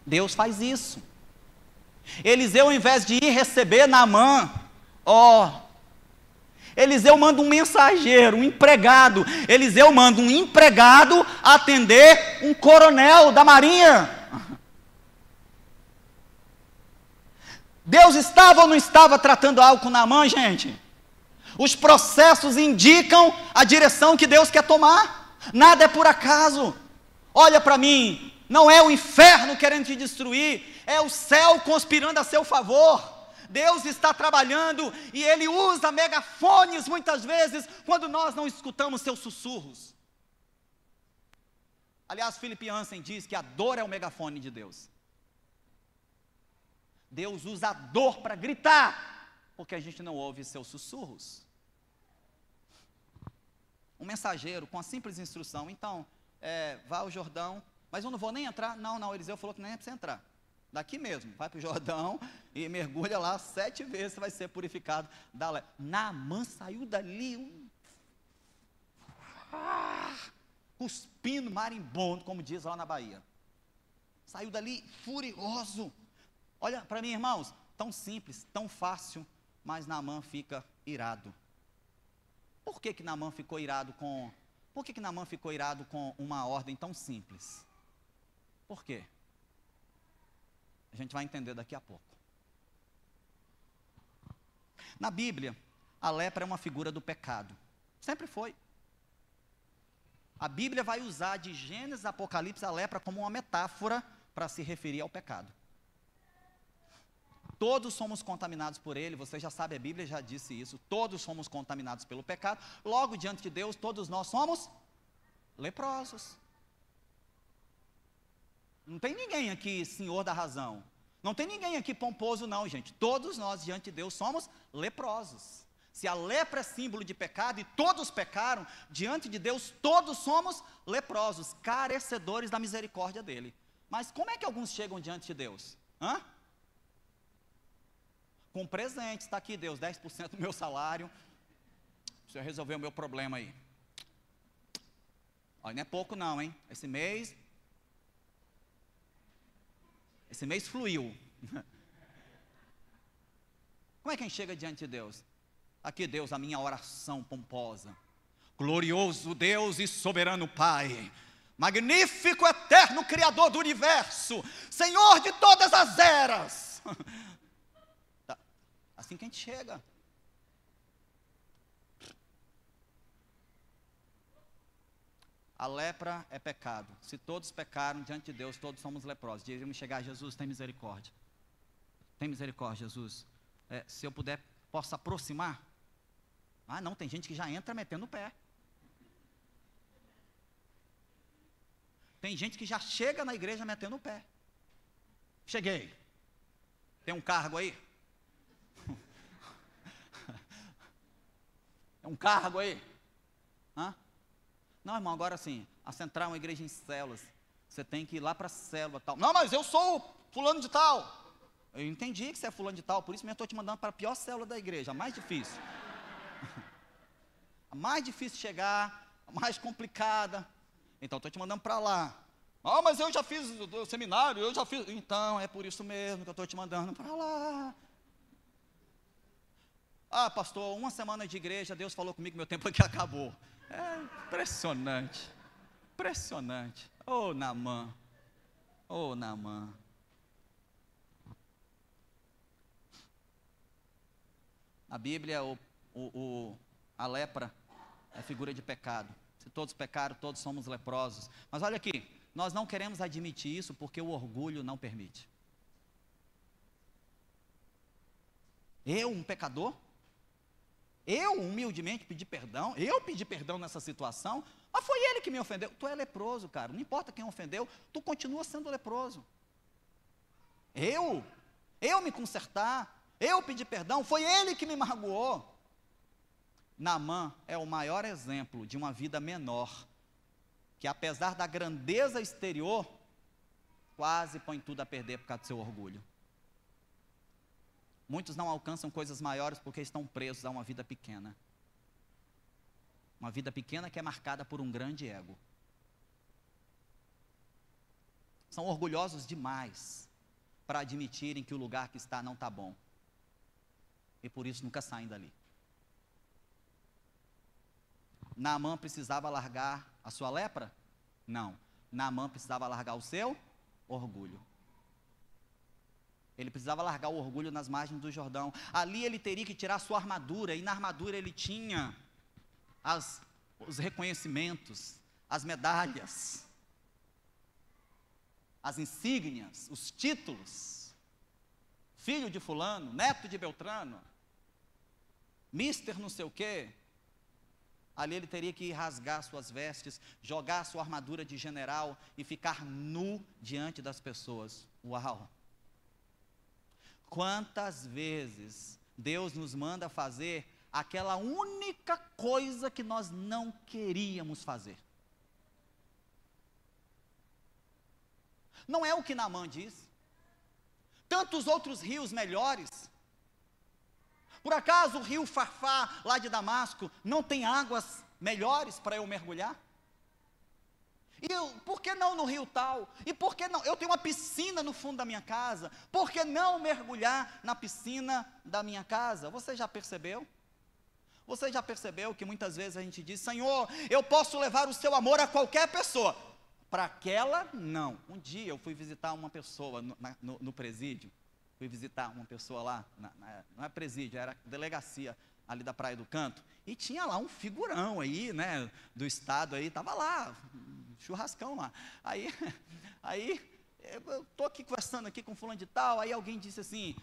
Deus faz isso. Eliseu, ao invés de ir receber Naamã, Eliseu manda um mensageiro, um empregado. Eliseu manda um empregado atender um coronel da marinha. Deus estava ou não estava tratando algo com Naamã, gente? Os processos indicam a direção que Deus quer tomar. Nada é por acaso. Olha para mim, não é o inferno querendo te destruir, é o céu conspirando a seu favor. Deus está trabalhando e Ele usa megafones muitas vezes quando nós não escutamos seus sussurros. Aliás, Philip Hansen diz que a dor é o megafone de Deus. Deus usa a dor para gritar, porque a gente não ouve seus sussurros. Um mensageiro com a simples instrução, então, vá ao Jordão, mas eu não vou nem entrar. Não, Eliseu falou que nem é para você entrar. Daqui mesmo, vai para o Jordão e mergulha lá 7 vezes, você vai ser purificado da lepra. Naamã saiu dali, cuspindo marimbondo, como diz lá na Bahia. Saiu dali furioso. Olha para mim, irmãos, tão simples, tão fácil, mas Naamã fica irado. Por que Naamã ficou irado com uma ordem tão simples? Por quê? A gente vai entender daqui a pouco. Na Bíblia, a lepra é uma figura do pecado. Sempre foi. A Bíblia vai usar de Gênesis a Apocalipse a lepra como uma metáfora para se referir ao pecado. Todos somos contaminados por ele, você já sabe, a Bíblia já disse isso. Todos somos contaminados pelo pecado. Logo, diante de Deus, todos nós somos leprosos. Não tem ninguém aqui senhor da razão. Não tem ninguém aqui pomposo não, gente. Todos nós diante de Deus somos leprosos. Se a lepra é símbolo de pecado e todos pecaram, diante de Deus todos somos leprosos, carecedores da misericórdia dele. Mas como é que alguns chegam diante de Deus? Com presente, está aqui Deus, 10% do meu salário. O Senhor resolveu o meu problema aí. Olha, não é pouco não, hein? Esse mês fluiu. Como é que a gente chega diante de Deus? Aqui Deus, a minha oração pomposa. Glorioso Deus e soberano Pai, magnífico, eterno Criador do universo, Senhor de todas as eras. Assim que a gente chega. A lepra é pecado. Se todos pecaram diante de Deus, todos somos leprosos. Deveríamos chegar a Jesus, tem misericórdia. Tem misericórdia, Jesus. Se eu puder, posso aproximar? Não, tem gente que já entra metendo o pé. Tem gente que já chega na igreja metendo o pé. Cheguei. Tem um cargo aí? É um cargo aí? Não, irmão, agora sim, a central é uma igreja em células. Você tem que ir lá para a célula tal. Não, mas eu sou fulano de tal. Eu entendi que você é fulano de tal, por isso mesmo eu estou te mandando para a pior célula da igreja, a mais difícil. A mais difícil de chegar, a mais complicada. Então, estou te mandando para lá. Ah, mas eu já fiz o seminário, eu já fiz. Então, é por isso mesmo que eu estou te mandando para lá. Ah, pastor, uma semana de igreja, Deus falou comigo que meu tempo aqui acabou. É impressionante. Impressionante. Ô, Naamã. Ô, Naamã. A Bíblia, a lepra é figura de pecado. Se todos pecaram, todos somos leprosos. Mas olha aqui, nós não queremos admitir isso porque o orgulho não permite. Eu, um pecador? Eu, humildemente, pedi perdão? Eu pedi perdão nessa situação? Mas foi ele que me ofendeu. Tu é leproso, cara. Não importa quem ofendeu, tu continua sendo leproso. Eu me consertar, eu pedi perdão, foi ele que me magoou. Naamã é o maior exemplo de uma vida menor, que apesar da grandeza exterior, quase põe tudo a perder por causa do seu orgulho. Muitos não alcançam coisas maiores porque estão presos a uma vida pequena. Uma vida pequena que é marcada por um grande ego. São orgulhosos demais para admitirem que o lugar que está não está bom. E por isso nunca saem dali. Naamã precisava largar a sua lepra? Não. Naamã precisava largar o seu orgulho. Ele precisava largar o orgulho nas margens do Jordão. Ali ele teria que tirar a sua armadura, e na armadura ele tinha os reconhecimentos, as medalhas, as insígnias, os títulos. Filho de fulano, neto de Beltrano, mister não sei o quê. Ali ele teria que rasgar suas vestes, jogar sua armadura de general e ficar nu diante das pessoas. Uau! Quantas vezes Deus nos manda fazer aquela única coisa que nós não queríamos fazer? Não é o que Naamã diz. Tantos outros rios melhores. Por acaso o rio Farfá, lá de Damasco, não tem águas melhores para eu mergulhar? Por que não no rio tal? E por que não? Eu tenho uma piscina no fundo da minha casa. Por que não mergulhar na piscina da minha casa? Você já percebeu? Você já percebeu que muitas vezes a gente diz: Senhor, eu posso levar o seu amor a qualquer pessoa. Para aquela, não. Um dia eu fui visitar uma pessoa no presídio. Fui visitar uma pessoa lá, não é presídio, era delegacia ali da Praia do Canto. E tinha lá um figurão aí, né, do estado aí, estava lá, churrascão lá. Aí eu estou aqui conversando aqui com fulano de tal, aí alguém disse assim,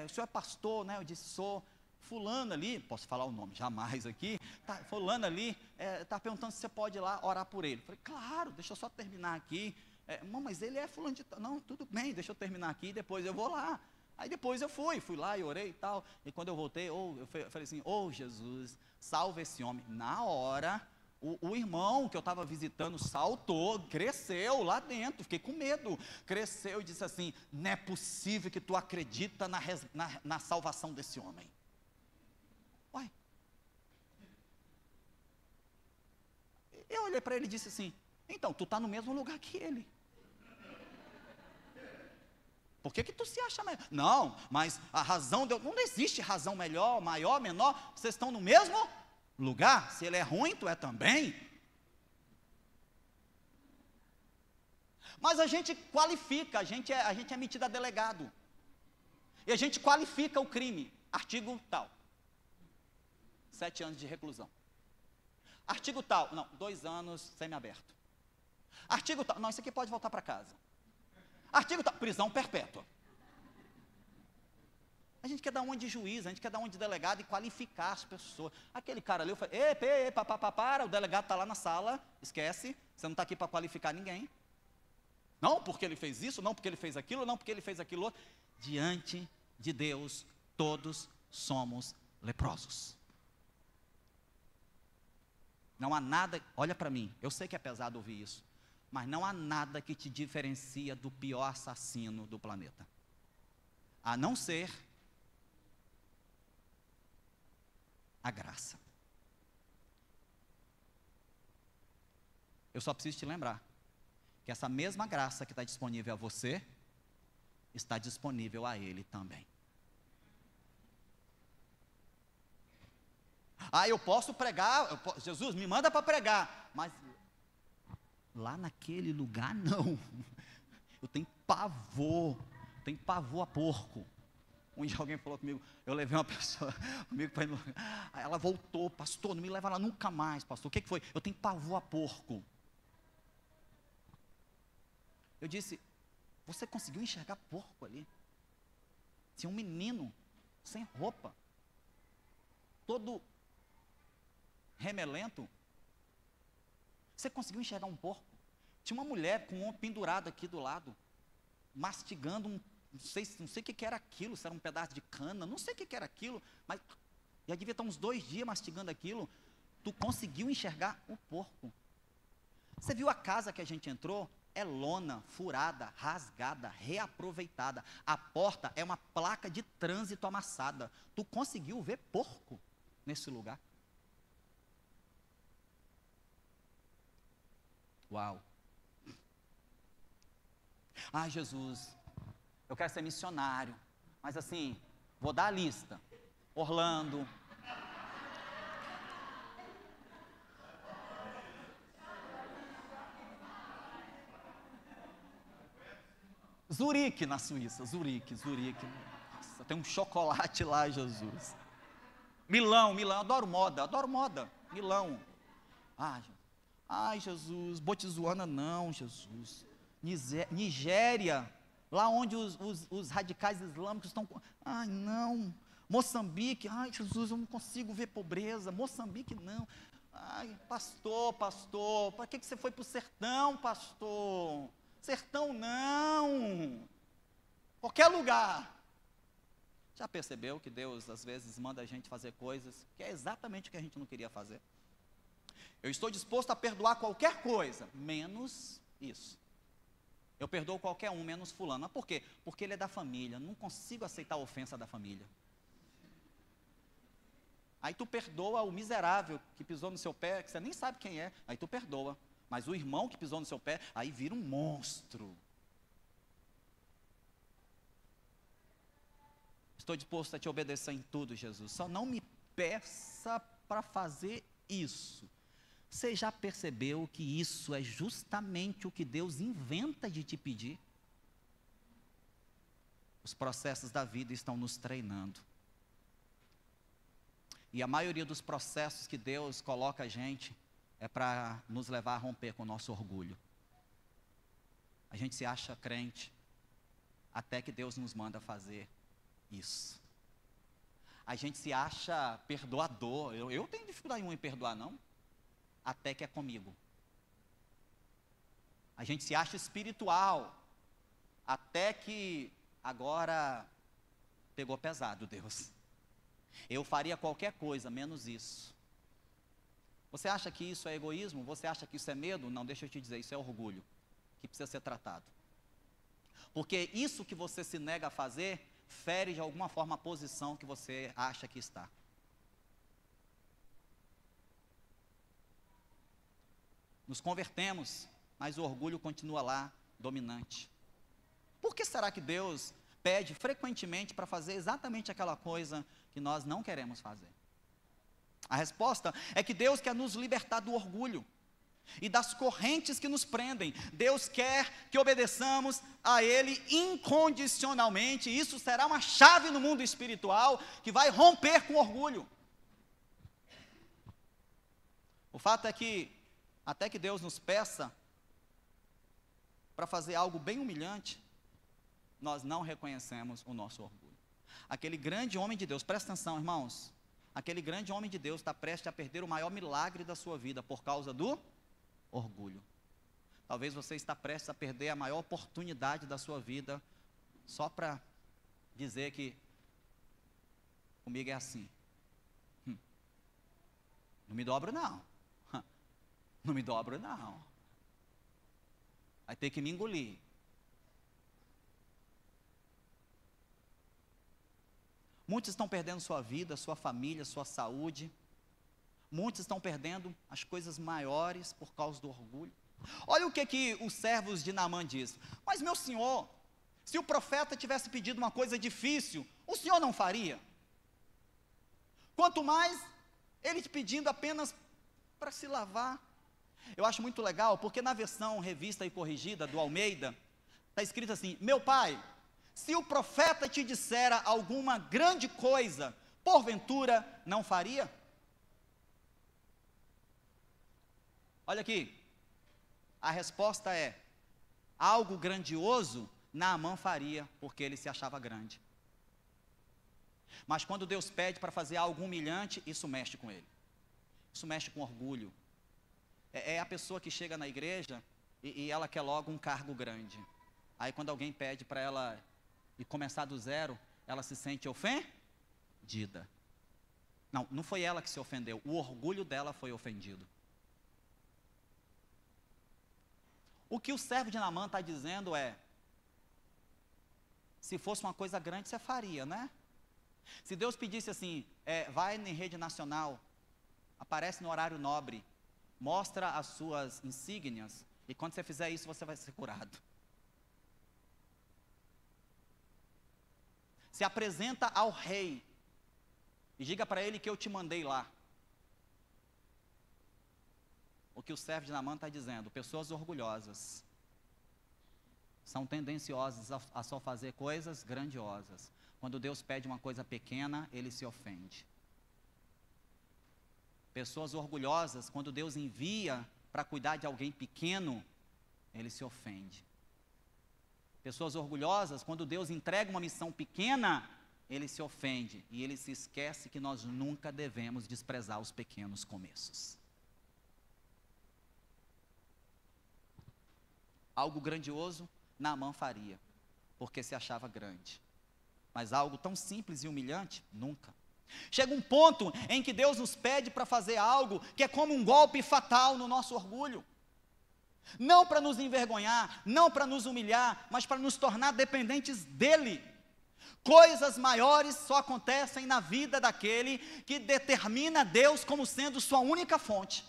o senhor é pastor, né? Eu disse, sou. Fulano ali, posso falar o nome, jamais aqui, fulano ali, está perguntando se você pode ir lá orar por ele. Falei, claro, deixa eu só terminar aqui. Mas ele é fulano de tal. Não, tudo bem, deixa eu terminar aqui, depois eu vou lá. Aí depois eu fui lá e orei e tal. E quando eu voltei, eu falei assim, Jesus, salva esse homem. Na hora, o irmão que eu estava visitando saltou, cresceu lá dentro, fiquei com medo. Cresceu e disse assim, não é possível que tu acredita na salvação desse homem. Uai. Eu olhei para ele e disse assim, então, tu está no mesmo lugar que ele. Por que tu se acha melhor? Não, mas a razão, não existe razão melhor, maior, menor, vocês estão no mesmo lugar. Se ele é ruim, tu é também. Mas a gente qualifica, a gente é metido a delegado. E a gente qualifica o crime. Artigo tal. 7 anos de reclusão. Artigo tal, não, 2 anos semiaberto. Artigo tal, não, isso aqui pode voltar para casa. Artigo tal, prisão perpétua. A gente quer dar uma de juiz, a gente quer dar uma de delegado e qualificar as pessoas. Aquele cara ali, eu falei, para, o delegado está lá na sala, esquece, você não está aqui para qualificar ninguém. Não porque ele fez isso, não porque ele fez aquilo, não porque ele fez aquilo outro. Diante de Deus, todos somos leprosos. Não há nada, olha para mim, eu sei que é pesado ouvir isso, mas não há nada que te diferencia do pior assassino do planeta. a não ser a graça. Eu só preciso te lembrar que essa mesma graça que está disponível a você, está disponível a ele também. Eu posso pregar, Jesus, me manda para pregar, mas lá naquele lugar não. Eu tenho pavor a porco. Um dia alguém falou comigo, eu levei uma pessoa comigo para ir no lugar, aí ela voltou, pastor, não me leva lá nunca mais, pastor. O que foi? Eu tenho pavor a porco. Eu disse, você conseguiu enxergar porco ali? Tinha um menino, sem roupa, todo remelento. Você conseguiu enxergar um porco? Tinha uma mulher com um homem pendurado aqui do lado, mastigando não sei o que era aquilo, se era um pedaço de cana, não sei o que era aquilo, mas já devia estar uns 2 dias mastigando aquilo. Tu conseguiu enxergar o porco? Você viu a casa que a gente entrou? É lona, furada, rasgada, reaproveitada. A porta é uma placa de trânsito amassada. Tu conseguiu ver porco nesse lugar? Uau! Jesus, eu quero ser missionário, mas assim, vou dar a lista. Orlando, Zurique na Suíça, Zurique. Nossa, tem um chocolate lá, Jesus. Milão, adoro moda. Milão. Jesus, Botsuana não, Jesus. Nigéria, lá onde os radicais islâmicos estão. Não. Moçambique, Jesus, eu não consigo ver pobreza. Moçambique, não. Pastor, para que você foi para o sertão, pastor? Sertão não, qualquer lugar. Já percebeu que Deus às vezes manda a gente fazer coisas que é exatamente o que a gente não queria fazer? Eu estou disposto a perdoar qualquer coisa, menos isso. Eu perdoo qualquer um, menos fulano. Mas por quê? Porque ele é da família, não consigo aceitar a ofensa da família. Aí tu perdoa o miserável que pisou no seu pé, que você nem sabe quem é, aí tu perdoa. Mas o irmão que pisou no seu pé, aí vira um monstro. Estou disposto a te obedecer em tudo, Jesus. Só não me peça para fazer isso. Você já percebeu que isso é justamente o que Deus inventa de te pedir? Os processos da vida estão nos treinando. E a maioria dos processos que Deus coloca a gente é para nos levar a romper com o nosso orgulho. A gente se acha crente, até que Deus nos manda fazer isso. A gente se acha perdoador. Eu tenho dificuldade em perdoar, não? Até que é comigo. A gente se acha espiritual, até que agora pegou pesado, Deus. Eu faria qualquer coisa, menos isso. Você acha que isso é egoísmo? Você acha que isso é medo? Não, deixa eu te dizer, isso é orgulho, que precisa ser tratado. Porque isso que você se nega a fazer, fere de alguma forma a posição que você acha que está. Nos convertemos, mas o orgulho continua lá, dominante. Por que será que Deus pede frequentemente para fazer exatamente aquela coisa que nós não queremos fazer? A resposta é que Deus quer nos libertar do orgulho e das correntes que nos prendem. Deus quer que obedeçamos a Ele incondicionalmente. Isso será uma chave no mundo espiritual que vai romper com o orgulho. O fato é que, até que Deus nos peça para fazer algo bem humilhante, nós não reconhecemos o nosso orgulho. Aquele grande homem de Deus, presta atenção, irmãos, aquele grande homem de Deus está prestes a perder o maior milagre da sua vida por causa do orgulho. Talvez você está prestes a perder a maior oportunidade da sua vida só para dizer que comigo é assim. Não me dobro não. Não me dobro não. Vai ter que me engolir. Muitos estão perdendo sua vida, sua família, sua saúde. Muitos estão perdendo as coisas maiores por causa do orgulho. Olha o que os servos de Naamã dizem. Mas meu senhor, se o profeta tivesse pedido uma coisa difícil, o senhor não faria? Quanto mais ele te pedindo apenas para se lavar. Eu acho muito legal, porque na versão revista e corrigida do Almeida, está escrito assim: meu pai, se o profeta te dissera alguma grande coisa, porventura não faria? Olha aqui, a resposta é: algo grandioso Naamã faria, porque ele se achava grande. Mas quando Deus pede para fazer algo humilhante, isso mexe com ele. Isso mexe com orgulho. É a pessoa que chega na igreja e ela quer logo um cargo grande. Aí quando alguém pede para ela ir começar do zero, ela se sente ofendida. Não, não foi ela que se ofendeu, o orgulho dela foi ofendido. O que o servo de Naamã está dizendo é: se fosse uma coisa grande, você faria, né? Se Deus pedisse assim, vai em rede nacional, aparece no horário nobre, mostra as suas insígnias, e quando você fizer isso, você vai ser curado. Se apresenta ao rei, e diga para ele que eu te mandei lá. O que o servo de Naamã está dizendo: pessoas orgulhosas são tendenciosas a só fazer coisas grandiosas. Quando Deus pede uma coisa pequena, ele se ofende. Pessoas orgulhosas, quando Deus envia para cuidar de alguém pequeno, ele se ofende. Pessoas orgulhosas, quando Deus entrega uma missão pequena, ele se ofende. E ele se esquece que nós nunca devemos desprezar os pequenos começos. Algo grandioso, Naamã faria, porque se achava grande. Mas algo tão simples e humilhante, nunca. Chega um ponto em que Deus nos pede para fazer algo que é como um golpe fatal no nosso orgulho. Não para nos envergonhar, não para nos humilhar, mas para nos tornar dependentes dEle. Coisas maiores só acontecem na vida daquele que determina Deus como sendo sua única fonte.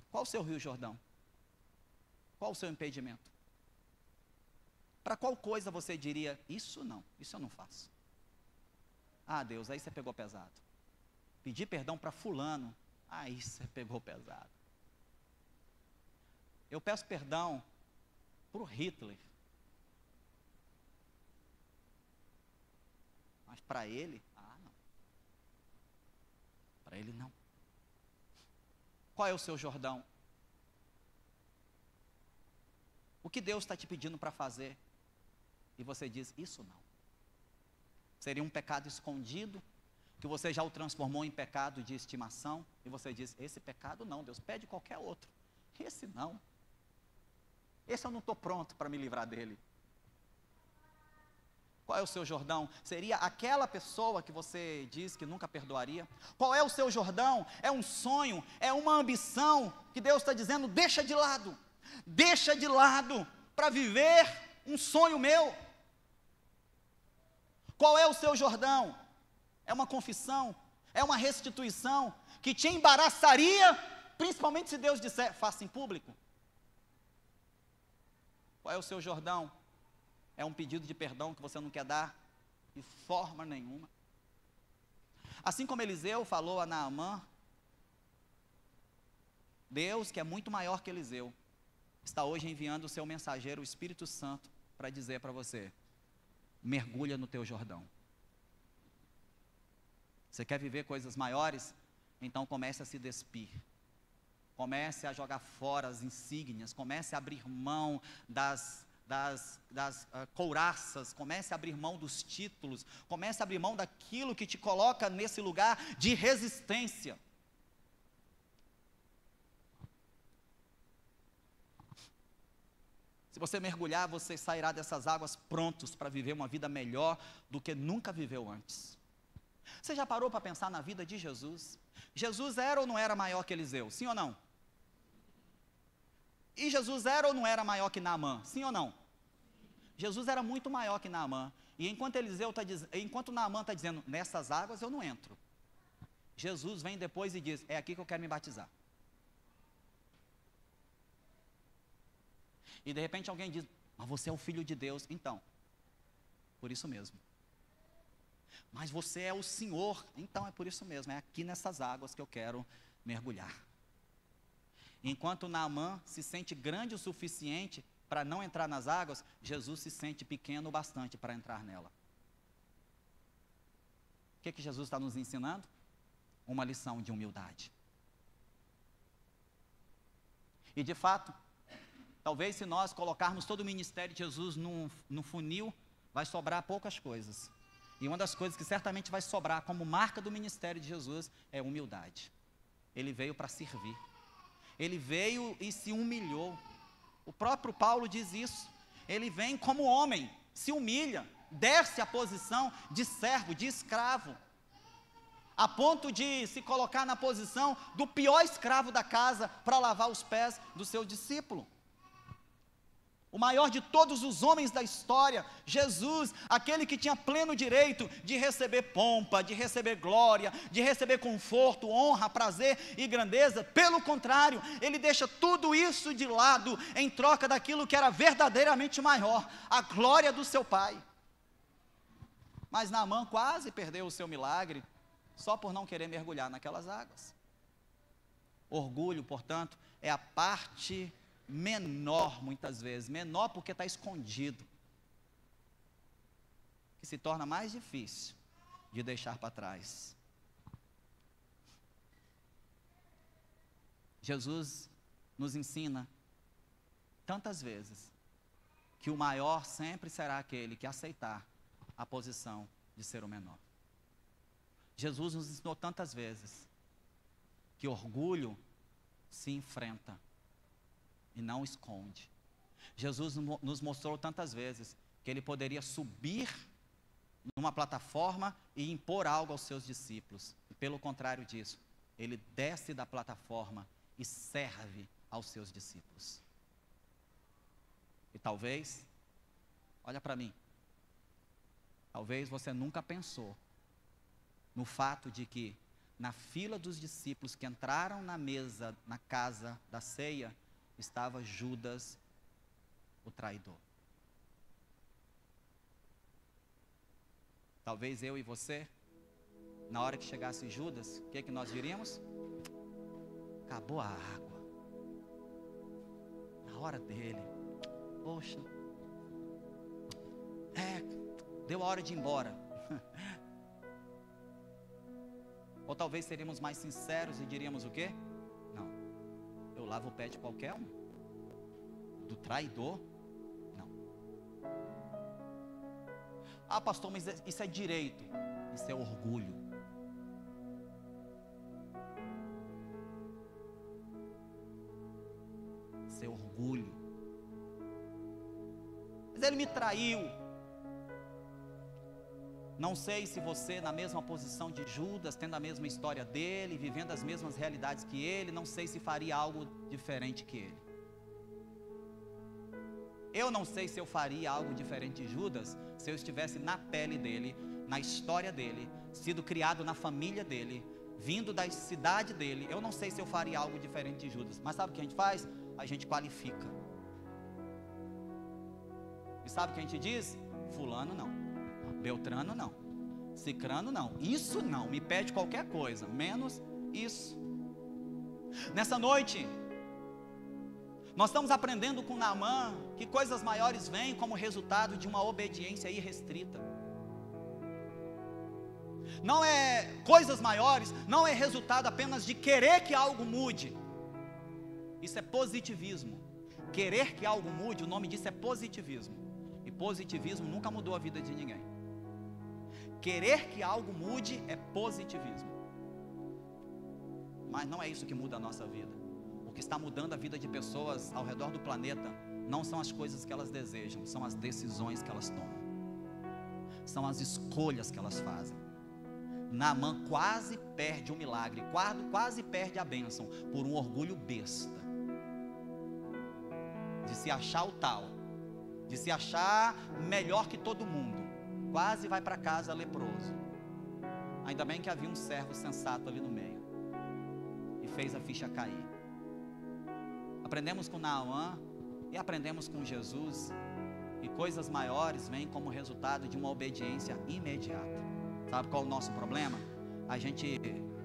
Qual o seu Rio Jordão? Qual o seu impedimento? Para qual coisa você diria: isso não, isso eu não faço? Ah, Deus, aí você pegou pesado. Pedir perdão para fulano, aí você pegou pesado. Eu peço perdão para o Hitler, mas para ele, não. Para ele não. Qual é o seu Jordão? O que Deus está te pedindo para fazer? E você diz: isso não. Seria um pecado escondido, que você já o transformou em pecado de estimação, e você diz: esse pecado não, Deus, pede qualquer outro. Esse não. Esse eu não estou pronto para me livrar dele. Qual é o seu Jordão? Seria aquela pessoa que você diz que nunca perdoaria? Qual é o seu Jordão? É um sonho, é uma ambição que Deus está dizendo: deixa de lado para viver um sonho meu. Qual é o seu Jordão? É uma confissão, é uma restituição que te embaraçaria, principalmente se Deus disser: faça em público. Qual é o seu Jordão? É um pedido de perdão que você não quer dar de forma nenhuma. Assim como Eliseu falou a Naamã, Deus, que é muito maior que Eliseu, está hoje enviando o seu mensageiro, o Espírito Santo, para dizer para você: mergulha no teu Jordão. Você quer viver coisas maiores? Então comece a se despir. Comece a jogar fora as insígnias, comece a abrir mão das couraças, comece a abrir mão dos títulos, comece a abrir mão daquilo que te coloca nesse lugar de resistência. Se você mergulhar, você sairá dessas águas prontos para viver uma vida melhor do que nunca viveu antes. Você já parou para pensar na vida de Jesus? Jesus era ou não era maior que Eliseu? Sim ou não? E Jesus era ou não era maior que Naamã? Sim ou não? Jesus era muito maior que Naamã. E enquanto Naamã está dizendo, nessas águas eu não entro, Jesus vem depois e diz, é aqui que eu quero me batizar. E de repente alguém diz, mas você é o Filho de Deus. Então, por isso mesmo. Mas você é o Senhor. Então é por isso mesmo, é aqui nessas águas que eu quero mergulhar. Enquanto Naamã se sente grande o suficiente para não entrar nas águas, Jesus se sente pequeno o bastante para entrar nela. O que Jesus está nos ensinando? Uma lição de humildade. E de fato, talvez se nós colocarmos todo o ministério de Jesus no funil, vai sobrar poucas coisas. E uma das coisas que certamente vai sobrar como marca do ministério de Jesus é humildade. Ele veio para servir. Ele veio e se humilhou. O próprio Paulo diz isso. Ele vem como homem, se humilha, desce a posição de servo, de escravo, a ponto de se colocar na posição do pior escravo da casa para lavar os pés do seu discípulo. O maior de todos os homens da história, Jesus, aquele que tinha pleno direito de receber pompa, de receber glória, de receber conforto, honra, prazer e grandeza. Pelo contrário, ele deixa tudo isso de lado em troca daquilo que era verdadeiramente maior, a glória do seu Pai. Mas Naamã quase perdeu o seu milagre só por não querer mergulhar naquelas águas. Orgulho, portanto, é a parte menor, muitas vezes, menor porque está escondido, que se torna mais difícil de deixar para trás. Jesus nos ensina tantas vezes que o maior sempre será aquele que aceitar a posição de ser o menor. Jesus nos ensinou tantas vezes que orgulho se enfrenta e não esconde. Jesus nos mostrou tantas vezes que ele poderia subir numa plataforma e impor algo aos seus discípulos. E pelo contrário disso, ele desce da plataforma e serve aos seus discípulos. E talvez, olha para mim, talvez você nunca pensou no fato de que na fila dos discípulos que entraram na mesa, na casa da ceia, estava Judas, o traidor. Talvez eu e você, na hora que chegasse Judas, o que nós diríamos? Acabou a água. Na hora dele. Poxa. Deu a hora de ir embora. Ou talvez seríamos mais sinceros e diríamos o quê? Não. Eu lavo o pé de qualquer um. Do traidor? Não. Ah, pastor, mas isso é direito. Isso é orgulho. Isso é orgulho. Mas ele me traiu. Não sei se você, na mesma posição de Judas, tendo a mesma história dele, vivendo as mesmas realidades que ele, não sei se faria algo diferente que ele. Eu não sei se eu faria algo diferente de Judas, se eu estivesse na pele dele, na história dele, sido criado na família dele, vindo da cidade dele. Eu não sei se eu faria algo diferente de Judas, mas sabe o que a gente faz? A gente qualifica. E sabe o que a gente diz? Fulano não. Beltrano não, Cicrano não, isso não, me pede qualquer coisa, menos isso. Nessa noite, nós estamos aprendendo com Naamã que coisas maiores vêm como resultado de uma obediência irrestrita. Não é coisas maiores, não é resultado apenas de querer que algo mude. Isso é positivismo. Querer que algo mude, o nome disso é positivismo. E positivismo nunca mudou a vida de ninguém. Querer que algo mude é positivismo. Mas não é isso que muda a nossa vida. O que está mudando a vida de pessoas ao redor do planeta não são as coisas que elas desejam, são as decisões que elas tomam. São as escolhas que elas fazem. Naamã quase perde o milagre, quase perde a bênção por um orgulho besta. De se achar o tal de se achar melhor que todo mundo, quase vai para casa leproso. Ainda bem que havia um servo sensato ali no meio, e fez a ficha cair. Aprendemos com Naamã, e aprendemos com Jesus, e coisas maiores vêm como resultado de uma obediência imediata. Sabe qual é o nosso problema? A gente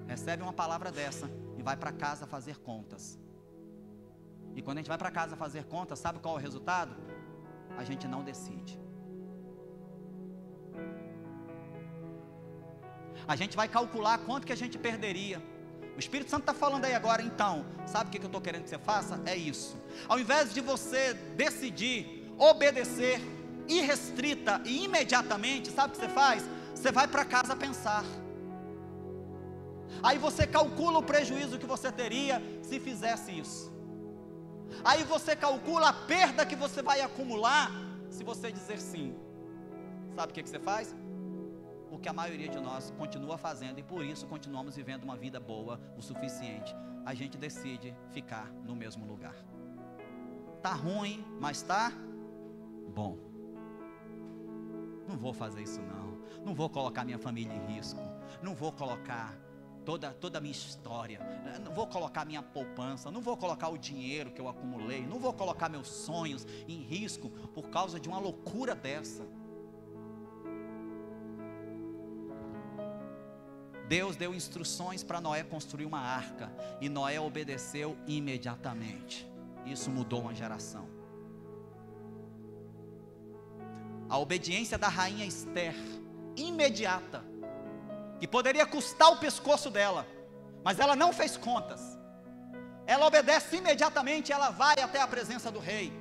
recebe uma palavra dessa, e vai para casa fazer contas. E quando a gente vai para casa fazer contas, sabe qual é o resultado? A gente não decide. A gente vai calcular quanto que a gente perderia. O Espírito Santo está falando aí agora, então, sabe o que eu estou querendo que você faça? É isso. Ao invés de você decidir obedecer irrestrita e imediatamente, sabe o que você faz? Você vai para casa pensar. Aí você calcula o prejuízo que você teria se fizesse isso. Aí você calcula a perda que você vai acumular se você dizer sim. Sabe o que você faz? O que a maioria de nós continua fazendo, e por isso continuamos vivendo uma vida boa o suficiente. A gente decide ficar no mesmo lugar. Tá ruim, mas tá bom. Não vou fazer isso não. Não vou colocar minha família em risco. Não vou colocar toda a minha história. Não vou colocar minha poupança. Não vou colocar o dinheiro que eu acumulei. Não vou colocar meus sonhos em risco por causa de uma loucura dessa. Deus deu instruções para Noé construir uma arca, e Noé obedeceu imediatamente. Isso mudou uma geração. A obediência da rainha Esther, imediata, que poderia custar o pescoço dela, mas ela não fez contas. Ela obedece imediatamente, ela vai até a presença do rei.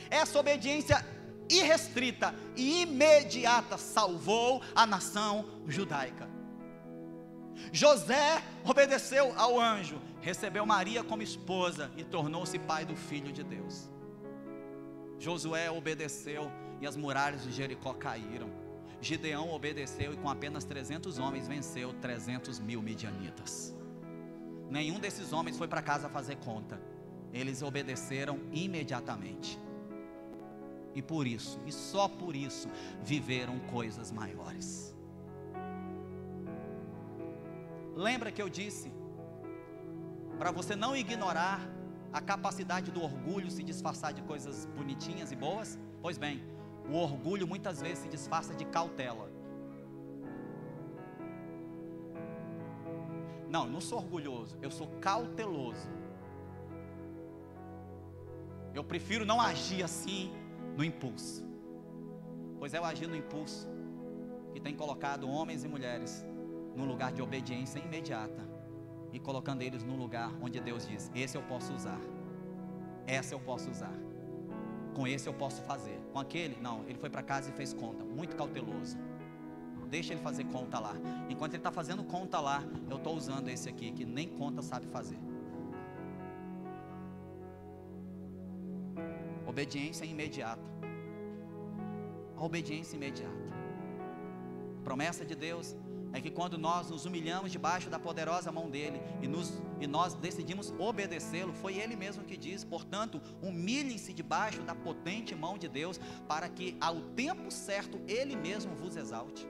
Essa obediência irrestrita e imediata salvou a nação judaica. José obedeceu ao anjo, recebeu Maria como esposa e tornou-se pai do Filho de Deus. Josué obedeceu e as muralhas de Jericó caíram. Gideão obedeceu e com apenas 300 homens venceu 300 mil midianitas. Nenhum desses homens foi para casa fazer conta. Eles obedeceram imediatamente. E por isso, e só por isso, viveram coisas maiores. Lembra que eu disse para você não ignorar a capacidade do orgulho se disfarçar de coisas bonitinhas e boas? Pois bem, o orgulho muitas vezes se disfarça de cautela. Não, eu não sou orgulhoso, eu sou cauteloso. Eu prefiro não agir assim no impulso. Pois é o agir no impulso que tem colocado homens e mulheres num lugar de obediência imediata, e colocando eles num lugar onde Deus diz: esse eu posso usar, essa eu posso usar, com esse eu posso fazer, com aquele, não, ele foi para casa e fez conta, muito cauteloso, deixa ele fazer conta lá. Enquanto ele está fazendo conta lá, eu estou usando esse aqui, que nem conta sabe fazer. Obediência imediata. A obediência imediata. A promessa de Deus é que quando nós nos humilhamos debaixo da poderosa mão dele e nós decidimos obedecê-lo, foi ele mesmo que diz: portanto, humilhem-se debaixo da potente mão de Deus, para que ao tempo certo ele mesmo vos exalte.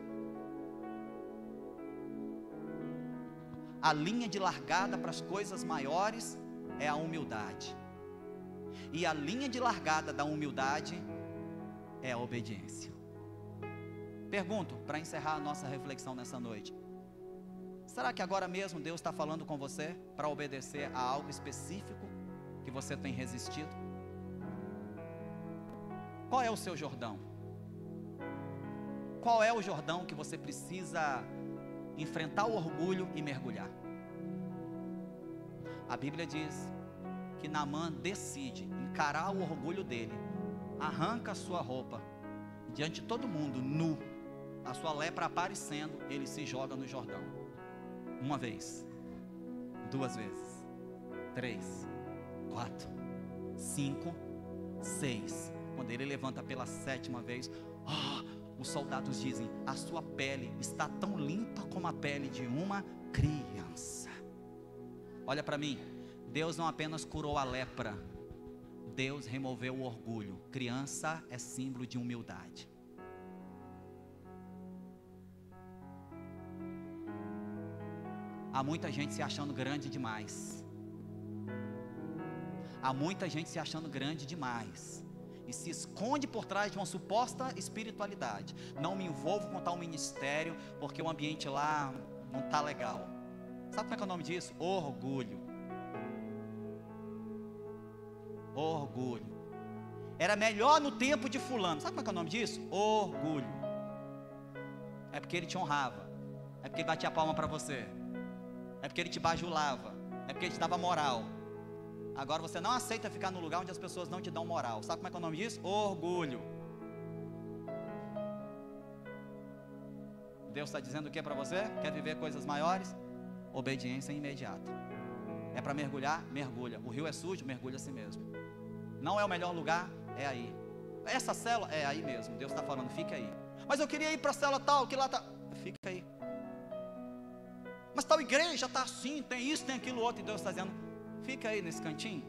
A linha de largada para as coisas maiores é a humildade, e a linha de largada da humildade é a obediência. Pergunto, para encerrar a nossa reflexão nessa noite: será que agora mesmo Deus está falando com você para obedecer a algo específico que você tem resistido? Qual é o seu Jordão? Qual é o Jordão que você precisa enfrentar o orgulho e mergulhar? A Bíblia diz que Naamã decide encarar o orgulho dele, arranca a sua roupa, diante de todo mundo, nu, a sua lepra aparecendo, ele se joga no Jordão. Uma vez, 2 vezes, 3, 4, 5, 6. Quando ele levanta pela 7ª vez, os soldados dizem: a sua pele está tão limpa como a pele de uma criança. Olha para mim, Deus não apenas curou a lepra, Deus removeu o orgulho. Criança é símbolo de humildade. Há muita gente se achando grande demais. Há muita gente se achando grande demais. E se esconde por trás de uma suposta espiritualidade. Não me envolvo com tal ministério, porque o ambiente lá não está legal. Sabe como é que é o nome disso? Orgulho. Orgulho. Era melhor no tempo de fulano. Sabe como é que é o nome disso? Orgulho. É porque ele te honrava. É porque ele batia a palma para você. É porque ele te bajulava. É porque ele te dava moral. Agora você não aceita ficar no lugar onde as pessoas não te dão moral. Sabe como é que é o nome disso? Orgulho. Deus está dizendo o que para você? Quer viver coisas maiores? Obediência imediata. É para mergulhar? Mergulha. O rio é sujo? Mergulha a si mesmo. Não é o melhor lugar? É aí. Essa célula? É aí mesmo. Deus está falando, fica aí. Mas eu queria ir para a célula tal, que lá está. Fica aí. Mas tal igreja está assim, tem isso, tem aquilo outro. E Deus está dizendo, fica aí nesse cantinho.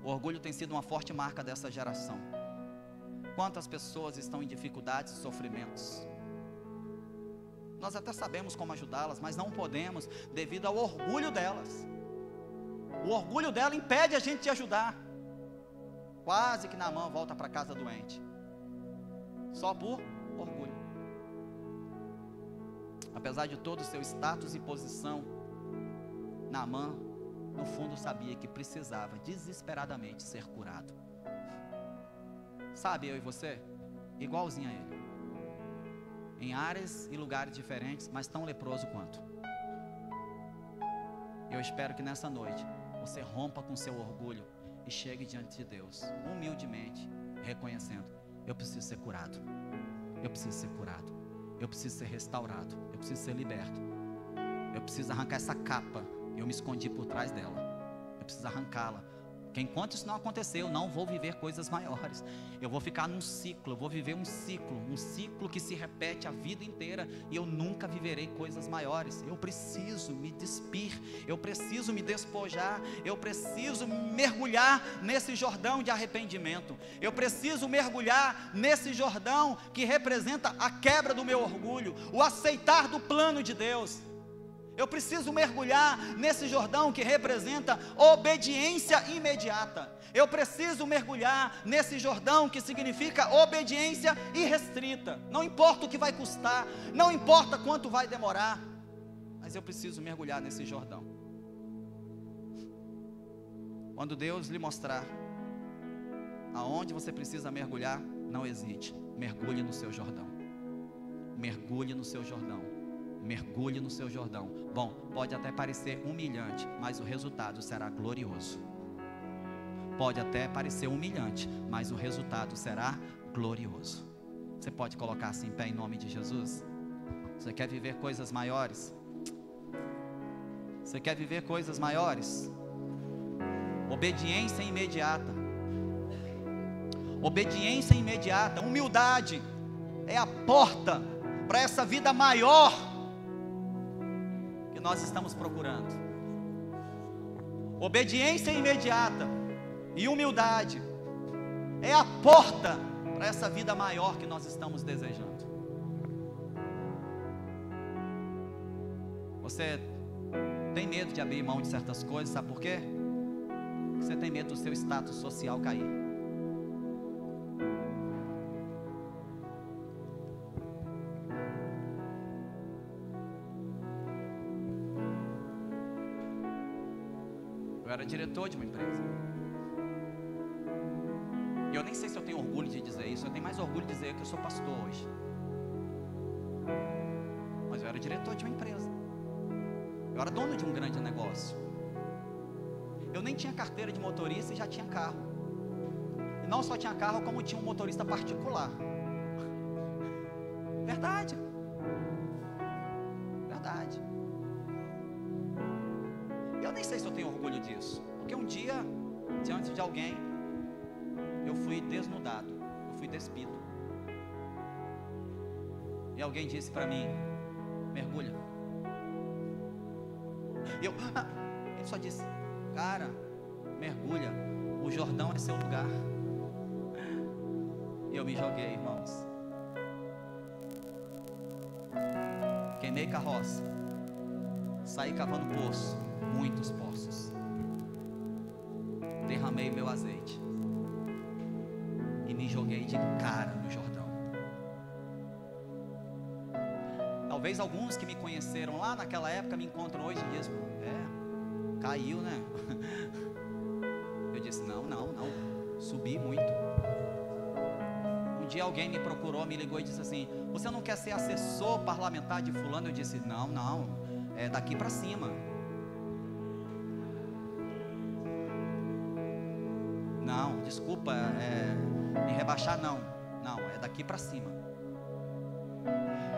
O orgulho tem sido uma forte marca dessa geração. Quantas pessoas estão em dificuldades e sofrimentos? Nós até sabemos como ajudá-las, mas não podemos devido ao orgulho delas. O orgulho dela impede a gente de ajudar. Quase que Naamã volta para casa doente. Só por orgulho. Apesar de todo o seu status e posição, Naamã, no fundo, sabia que precisava desesperadamente ser curado. Sabe, eu e você, igualzinho a ele, em áreas e lugares diferentes, mas tão leproso quanto. Eu espero que nessa noite você rompa com seu orgulho e chegue diante de Deus, humildemente, reconhecendo: eu preciso ser curado, eu preciso ser curado, eu preciso ser restaurado, eu preciso ser liberto, eu preciso arrancar essa capa, eu me escondi por trás dela, eu preciso arrancá-la, porque enquanto isso não acontecer, eu não vou viver coisas maiores, eu vou ficar num ciclo, eu vou viver um ciclo que se repete a vida inteira, e eu nunca viverei coisas maiores. Eu preciso me despir, eu preciso me despojar, eu preciso mergulhar nesse Jordão de arrependimento, eu preciso mergulhar nesse Jordão que representa a quebra do meu orgulho, o aceitar do plano de Deus. Eu preciso mergulhar nesse Jordão que representa obediência imediata. Eu preciso mergulhar nesse Jordão que significa obediência irrestrita. Não importa o que vai custar, não importa quanto vai demorar, mas eu preciso mergulhar nesse Jordão. Quando Deus lhe mostrar aonde você precisa mergulhar, não hesite, mergulhe no seu Jordão. Mergulhe no seu Jordão. Mergulhe no seu Jordão. Bom, pode até parecer humilhante, mas o resultado será glorioso. Pode até parecer humilhante, mas o resultado será glorioso. Você pode colocar assim em pé em nome de Jesus? Você quer viver coisas maiores? Você quer viver coisas maiores? Obediência imediata. Obediência imediata, humildade é a porta para essa vida maior que nós estamos procurando. Obediência imediata e humildade é a porta para essa vida maior que nós estamos desejando. Você tem medo de abrir mão de certas coisas, sabe por quê? Porque você tem medo do seu status social cair. Eu era diretor de uma empresa. E eu nem sei se eu tenho orgulho de dizer isso. Eu tenho mais orgulho de dizer que eu sou pastor hoje. Mas eu era diretor de uma empresa. Eu era dono de um grande negócio. Eu nem tinha carteira de motorista e já tinha carro. E não só tinha carro, como tinha um motorista particular. Verdade. Verdade. Eu nem sei se eu tenho orgulho disso, porque um dia, diante de alguém, eu fui desnudado, eu fui despido. E alguém disse para mim: mergulha. Ele só disse: cara, mergulha, o Jordão é seu lugar. E eu me joguei, irmãos. Queimei carroça, saí cavando poço, muitos poços. Derramei meu azeite e me joguei de cara no Jordão. Talvez alguns que me conheceram lá naquela época me encontram hoje e dizem: caiu, né? Eu disse: não, subi muito. Um dia alguém me procurou, me ligou e disse assim: você não quer ser assessor parlamentar de fulano? Eu disse: não, é daqui para cima. Não, desculpa, me rebaixar não, é daqui para cima.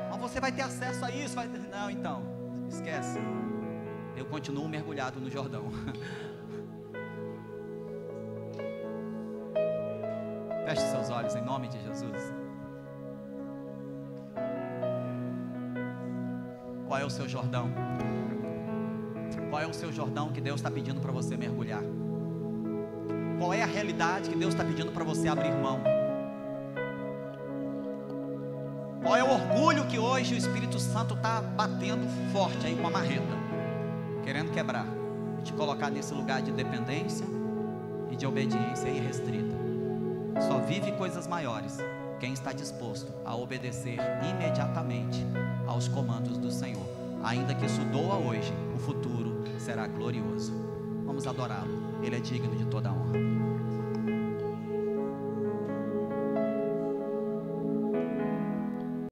Mas você vai ter acesso a isso? Não, então, esquece. Eu continuo mergulhado no Jordão. Feche seus olhos em nome de Jesus. Qual é o seu Jordão? Qual é o seu Jordão que Deus está pedindo para você mergulhar? Qual é a realidade que Deus está pedindo para você abrir mão? Qual é o orgulho que hoje o Espírito Santo está batendo forte aí com a marreta, querendo quebrar e te colocar nesse lugar de dependência e de obediência irrestrita? Só vive coisas maiores quem está disposto a obedecer imediatamente aos comandos do Senhor. Ainda que isso doa hoje, o futuro será glorioso. Vamos adorá-lo, Ele é digno de toda a honra.